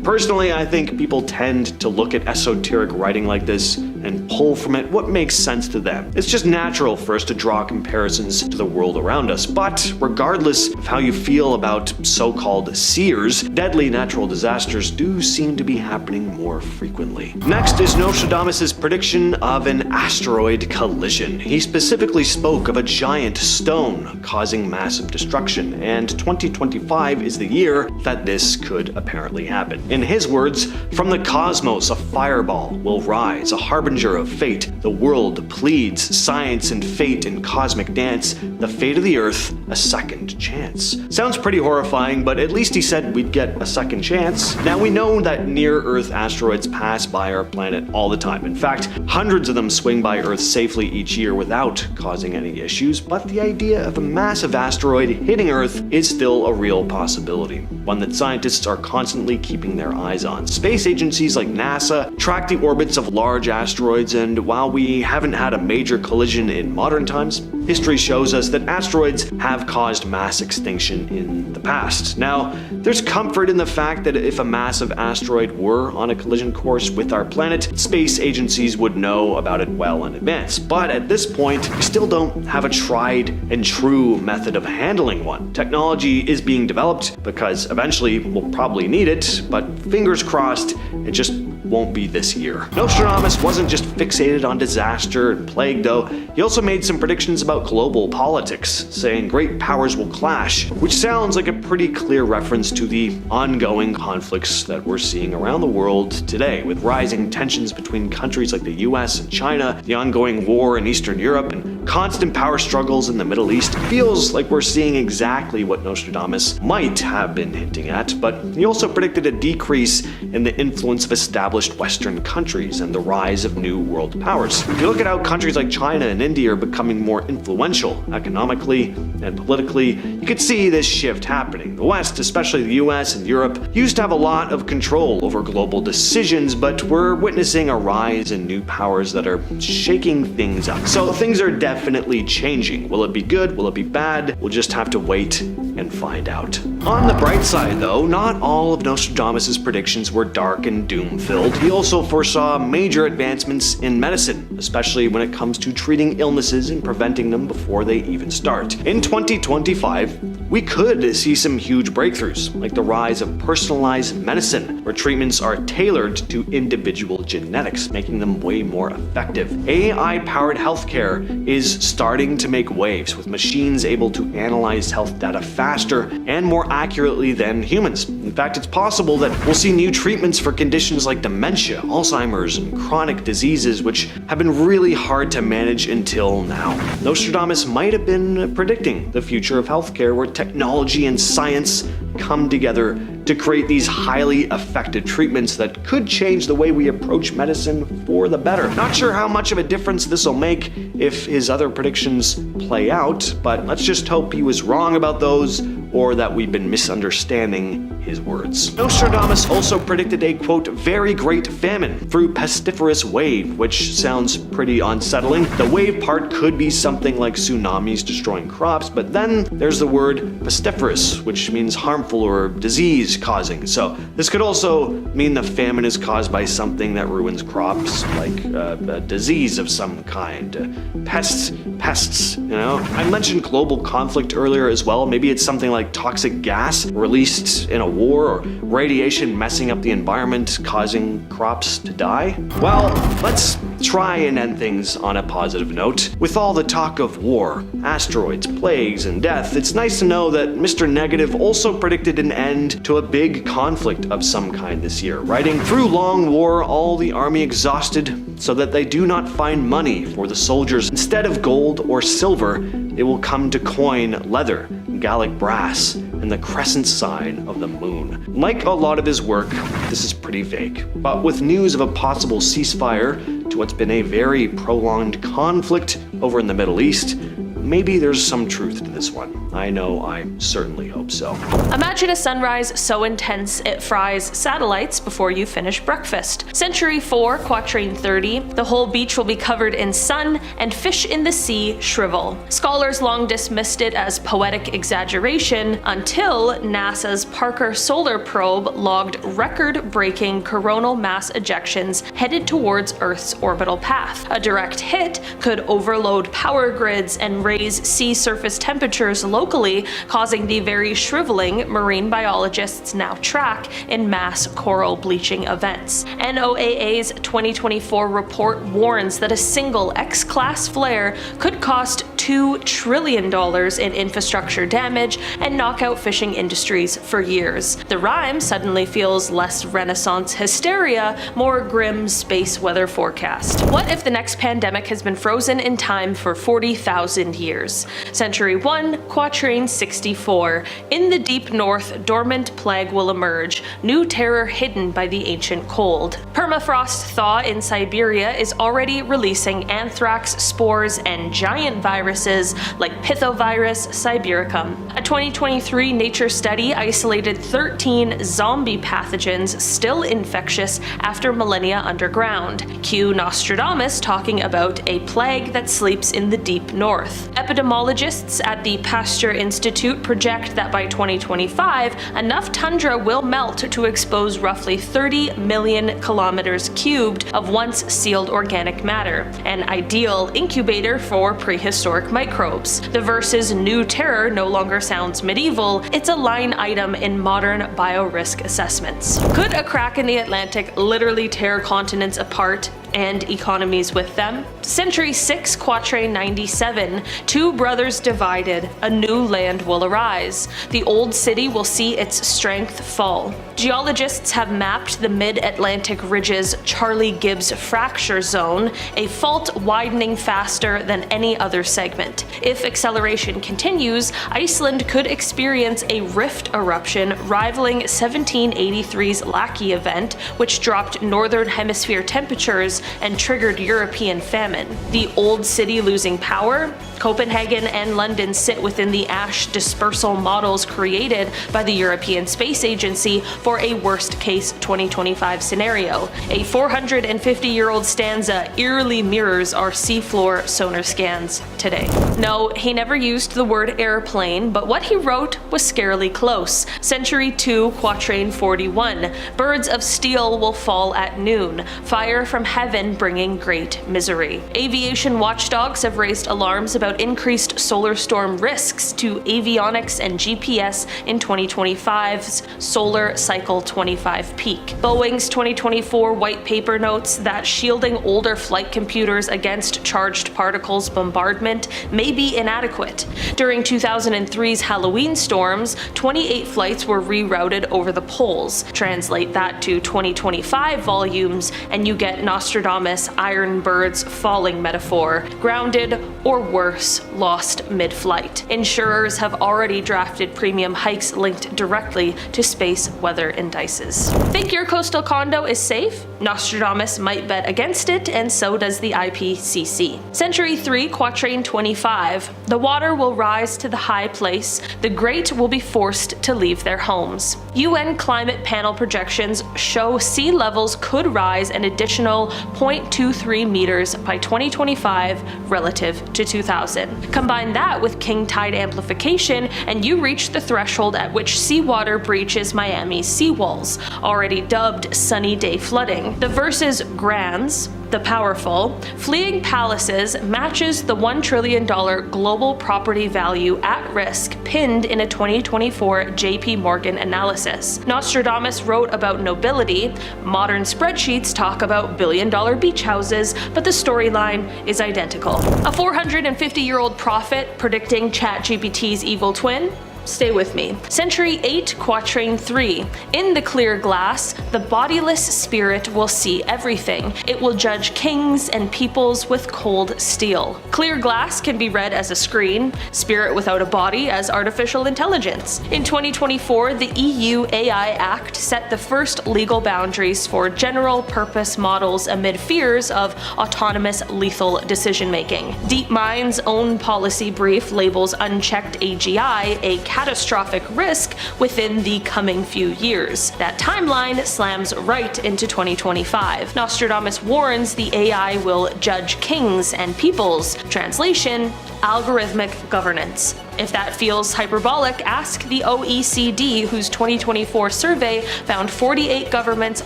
Personally, I think people tend to look at esoteric writing like this and pull from it what makes sense to them. It's just natural for us to draw comparisons to the world around us, but regardless of how you feel about so-called seers, deadly natural disasters do seem to be happening more frequently. Next is Nostradamus' prediction of an asteroid collision. He specifically spoke of a giant stone causing massive destruction, and 2025 is the year that this could apparently happen. In his words, "From the cosmos a fireball will rise, a harbinger of fate. The world pleads science and fate in cosmic dance, the fate of the earth, a second chance." Sounds pretty horrifying, but at least he said we'd get a second chance. Now we know that near-Earth asteroids pass by our planet all the time. In fact, hundreds of them swing by Earth safely each year without causing any issues, but the idea of a massive asteroid hitting Earth is still a real possibility, one that scientists are constantly keeping their eyes on. Space agencies like NASA track the orbits of large asteroids, and while we haven't had a major collision in modern times, history shows us that asteroids have caused mass extinction in the past. Now, there's comfort in the fact that if a massive asteroid were on a collision course with our planet, space agencies would know about it well in advance. But at this point, we still don't have a tried and true method of handling one. Technology is being developed because eventually we'll probably need it, but fingers crossed, it just won't be this year. Nostradamus wasn't just fixated on disaster and plague though, he also made some predictions about global politics, saying great powers will clash, which sounds like a pretty clear reference to the ongoing conflicts that we're seeing around the world today, with rising tensions between countries like the US and China, the ongoing war in Eastern Europe, and constant power struggles in the Middle East. It feels like we're seeing exactly what Nostradamus might have been hinting at, but he also predicted a decrease in the influence of established established Western countries and the rise of new world powers. If you look at how countries like China and India are becoming more influential economically and politically, you could see this shift happening. The West, especially the US and Europe, used to have a lot of control over global decisions, but we're witnessing a rise in new powers that are shaking things up. So things are definitely changing. Will it be good? Will it be bad? We'll just have to wait and find out. On the bright side though, not all of Nostradamus' predictions were dark and doom-filled. He also foresaw major advancements in medicine, especially when it comes to treating illnesses and preventing them before they even start. In 2025, we could see some huge breakthroughs, like the rise of personalized medicine, where treatments are tailored to individual genetics, making them way more effective. AI-powered healthcare is starting to make waves, with machines able to analyze health data faster and more accurately than humans. In fact, it's possible that we'll see new treatments for conditions like dementia, Alzheimer's, and chronic diseases, which have been really hard to manage until now. Nostradamus might have been predicting the future of healthcare, where technology and science come together to create these highly effective treatments that could change the way we approach medicine for the better. Not sure how much of a difference this will make if his other predictions play out, but let's just hope he was wrong about those, or that we've been misunderstanding his words. Nostradamus also predicted a, quote, very great famine through pestiferous wave, which sounds pretty unsettling. The wave part could be something like tsunamis destroying crops, but then there's the word pestiferous, which means harmful or disease causing. So this could also mean the famine is caused by something that ruins crops, like a disease of some kind. Pests, you know? I mentioned global conflict earlier as well. Maybe it's something like toxic gas released in a war, or radiation messing up the environment, causing crops to die. Well, let's try and end things on a positive note. With all the talk of war, asteroids, plagues, and death, it's nice to know that Mr. Negative also predicted an end to a big conflict of some kind this year, writing, "Through long war, all the army exhausted, so that they do not find money for the soldiers. Instead of gold or silver, they will come to coin leather, Gallic brass, and the crescent sign of the moon." Like a lot of his work, this is pretty vague, but with news of a possible ceasefire to what's been a very prolonged conflict over in the Middle East, maybe there's some truth to this one. I know I certainly hope so. Imagine a sunrise so intense it fries satellites before you finish breakfast. Century 4, Quatrain 30, the whole beach will be covered in sun and fish in the sea shrivel. Scholars long dismissed it as poetic exaggeration until NASA's Parker Solar Probe logged record-breaking coronal mass ejections headed towards Earth's orbital path. A direct hit could overload power grids and raise sea surface temperatures locally, causing the very shriveling marine biologists now track in mass coral bleaching events. NOAA's 2024 report warns that a single X-class flare could cost $2 trillion in infrastructure damage and knock out fishing industries for years. The rhyme suddenly feels less Renaissance hysteria, more grim space weather forecast. What if the next pandemic has been frozen in time for 40,000 years? Century 1, Quatrain 64. In the deep north, dormant plague will emerge, new terror hidden by the ancient cold. Permafrost thaw in Siberia is already releasing anthrax spores and giant viruses like Pithovirus sibericum. A 2023 Nature study isolated 13 zombie pathogens still infectious after millennia underground. Cue Nostradamus talking about a plague that sleeps in the deep north. Epidemiologists at the Pasteur Institute project that by 2025, enough tundra will melt to expose roughly 30 million kilometers cubed of once sealed organic matter, an ideal incubator for prehistoric microbes. The verse's new terror no longer sounds medieval, it's a line item in modern biorisk assessments. Could a crack in the Atlantic literally tear continents apart? and economies with them. Century 6, quatrain 97, two brothers divided, a new land will arise. The old city will see its strength fall. Geologists have mapped the mid-Atlantic ridge's Charlie Gibbs fracture zone, a fault widening faster than any other segment. If acceleration continues, Iceland could experience a rift eruption rivaling 1783's Lackey event, which dropped northern hemisphere temperatures and triggered European famine. The old city losing power? Copenhagen and London sit within the ash dispersal models created by the European Space Agency for a worst-case 2025 scenario. A 450-year-old stanza eerily mirrors our seafloor sonar scans today. No, he never used the word airplane, but what he wrote was scarily close. Century 2, quatrain 41. Birds of steel will fall at noon, fire from heaven bringing great misery. Aviation watchdogs have raised alarms about increased solar storm risks to avionics and GPS in 2025's Solar Cycle 25 peak. Boeing's 2024 white paper notes that shielding older flight computers against charged particles bombardment may be inadequate. During 2003's Halloween storms, 28 flights were rerouted over the poles. Translate that to 2025 volumes, and you get Nostradamus' Iron Birds falling metaphor, grounded or worse, lost mid-flight. Insurers have already drafted premium hikes linked directly to space weather indices. Think your coastal condo is safe? Nostradamus might bet against it, and so does the IPCC. Century 3, quatrain 25. The water will rise to the high place, the great will be forced to leave their homes. UN climate panel projections show sea levels could rise an additional 0.23 meters by 2025 relative to 2000. Combine that with king tide amplification, and you reach the threshold at which seawater breaches Miami's seawalls, already dubbed sunny day flooding. The verse's grands, the powerful, fleeing palaces matches the $1 trillion global property value at risk pinned in a 2024 JP Morgan analysis. Nostradamus wrote about nobility, modern spreadsheets talk about billion-dollar beach houses, but the storyline is identical. A 450-year-old prophet predicting ChatGPT's evil twin? Stay with me. Century 8, quatrain 3. In the clear glass, the bodiless spirit will see everything. It will judge kings and peoples with cold steel. Clear glass can be read as a screen, spirit without a body as artificial intelligence. In 2024, the EU AI Act set the first legal boundaries for general-purpose models amid fears of autonomous lethal decision-making. DeepMind's own policy brief labels unchecked AGI a catastrophic risk within the coming few years. That timeline slams right into 2025. Nostradamus warns the AI will judge kings and peoples. Translation: algorithmic governance. If that feels hyperbolic, ask the OECD, whose 2024 survey found 48 governments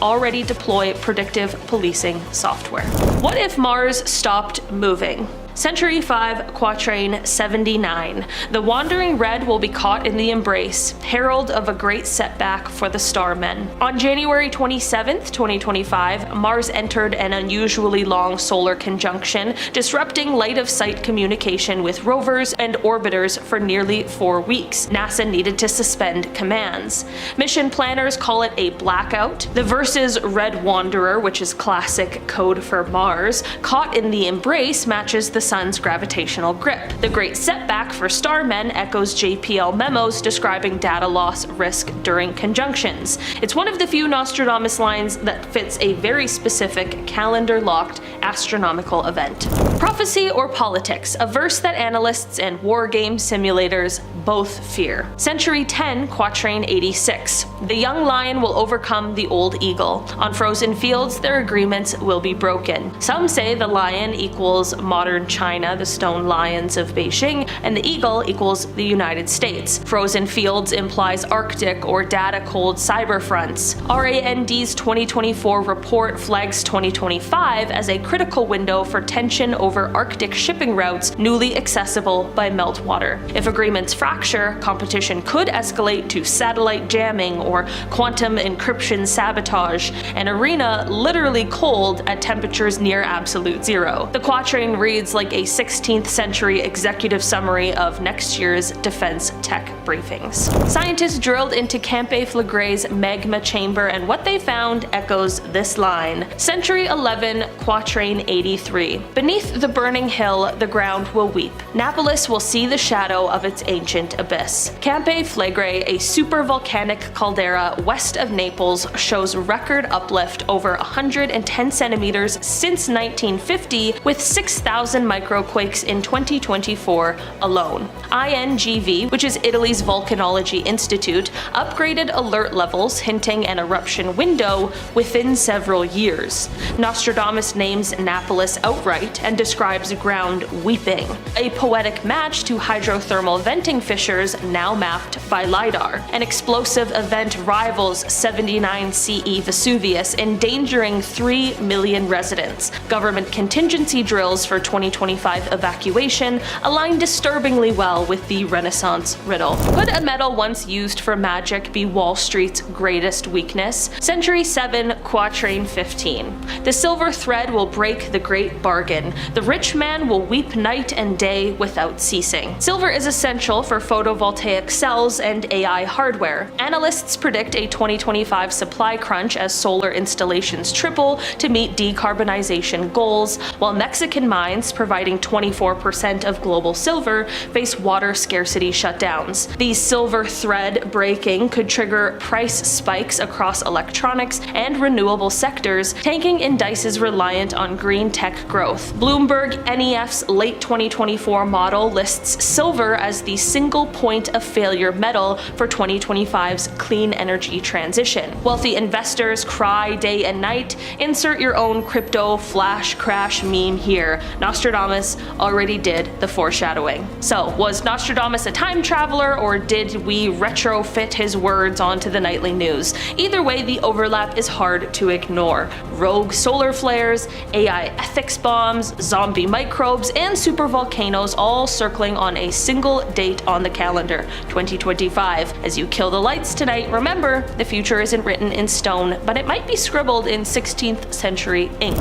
already deploy predictive policing software. What if Mars stopped moving? Century 5, quatrain 79. The wandering red will be caught in the embrace, herald of a great setback for the starmen. On January 27, 2025, Mars entered an unusually long solar conjunction, disrupting light-of-sight communication with rovers and orbiters for nearly 4 weeks. NASA needed to suspend commands. Mission planners call it a blackout. The verse's red wanderer, which is classic code for Mars, caught in the embrace matches the sun's gravitational grip. The great setback for starmen echoes JPL memos describing data loss risk during conjunctions. It's one of the few Nostradamus lines that fits a very specific calendar-locked astronomical event. Prophecy or politics, a verse that analysts and war game simulators both fear. Century 10, quatrain 86. The young lion will overcome the old eagle. On frozen fields, their agreements will be broken. Some say the lion equals modern China, the stone lions of Beijing, and the eagle equals the United States. Frozen fields implies Arctic or data cold cyberfronts. RAND's 2024 report flags 2025 as a critical window for tension over Arctic shipping routes newly accessible by meltwater. If agreements fracture, competition could escalate to satellite jamming or quantum encryption sabotage, an arena literally cold at temperatures near absolute zero. The quatrain reads like a 16th century executive summary of next year's defense tech briefings. Scientists drilled into Campe Flegray's magma chamber, and what they found echoes this line. Century 11, quatrain 83. Beneath the burning hill, the ground will weep. Napolis will see the shadow of its ancient abyss. Campe Flegrei, a supervolcanic caldera west of Naples, shows record uplift over 110 centimeters since 1950, with 6,000 microquakes in 2024 alone. INGV, which is Italy's Volcanology Institute, upgraded alert levels, hinting an eruption window within several years. Nostradamus names Napolis outright and describes ground weeping, a poetic match to hydrothermal venting fissures now mapped by LiDAR. An explosive event rivals 79 CE Vesuvius, endangering 3 million residents. Government contingency drills for 2025 evacuation align disturbingly well with the Renaissance riddle. Could a metal once used for magic be Wall Street's greatest weakness? Century 7, quatrain 15. The silver thread will break the great bargain. The rich man will weep night and day without ceasing. Silver is essential for photovoltaic cells and AI hardware. Analysts predict a 2025 supply crunch as solar installations triple to meet decarbonization goals, while Mexican mines, providing 24% of global silver, face water scarcity shutdowns. The silver thread breaking could trigger price spikes across electronics and renewable sectors, tanking indices reliant on green tech growth. Bloomberg NEF's late 2024 model lists silver as the single point of failure metal for 2025's clean energy transition. Wealthy investors cry day and night. Insert your own crypto flash crash meme here. Nostradamus already did the foreshadowing. So, was Nostradamus a time traveler, or did we retrofit his words onto the nightly news? Either way, the overlap is hard to ignore. Rogue solar flares, AI ethics bombs, zombie microbes, and supervolcanoes all circling on a single date on the calendar, 2025. As you kill the lights tonight, remember, the future isn't written in stone, but it might be scribbled in 16th century ink.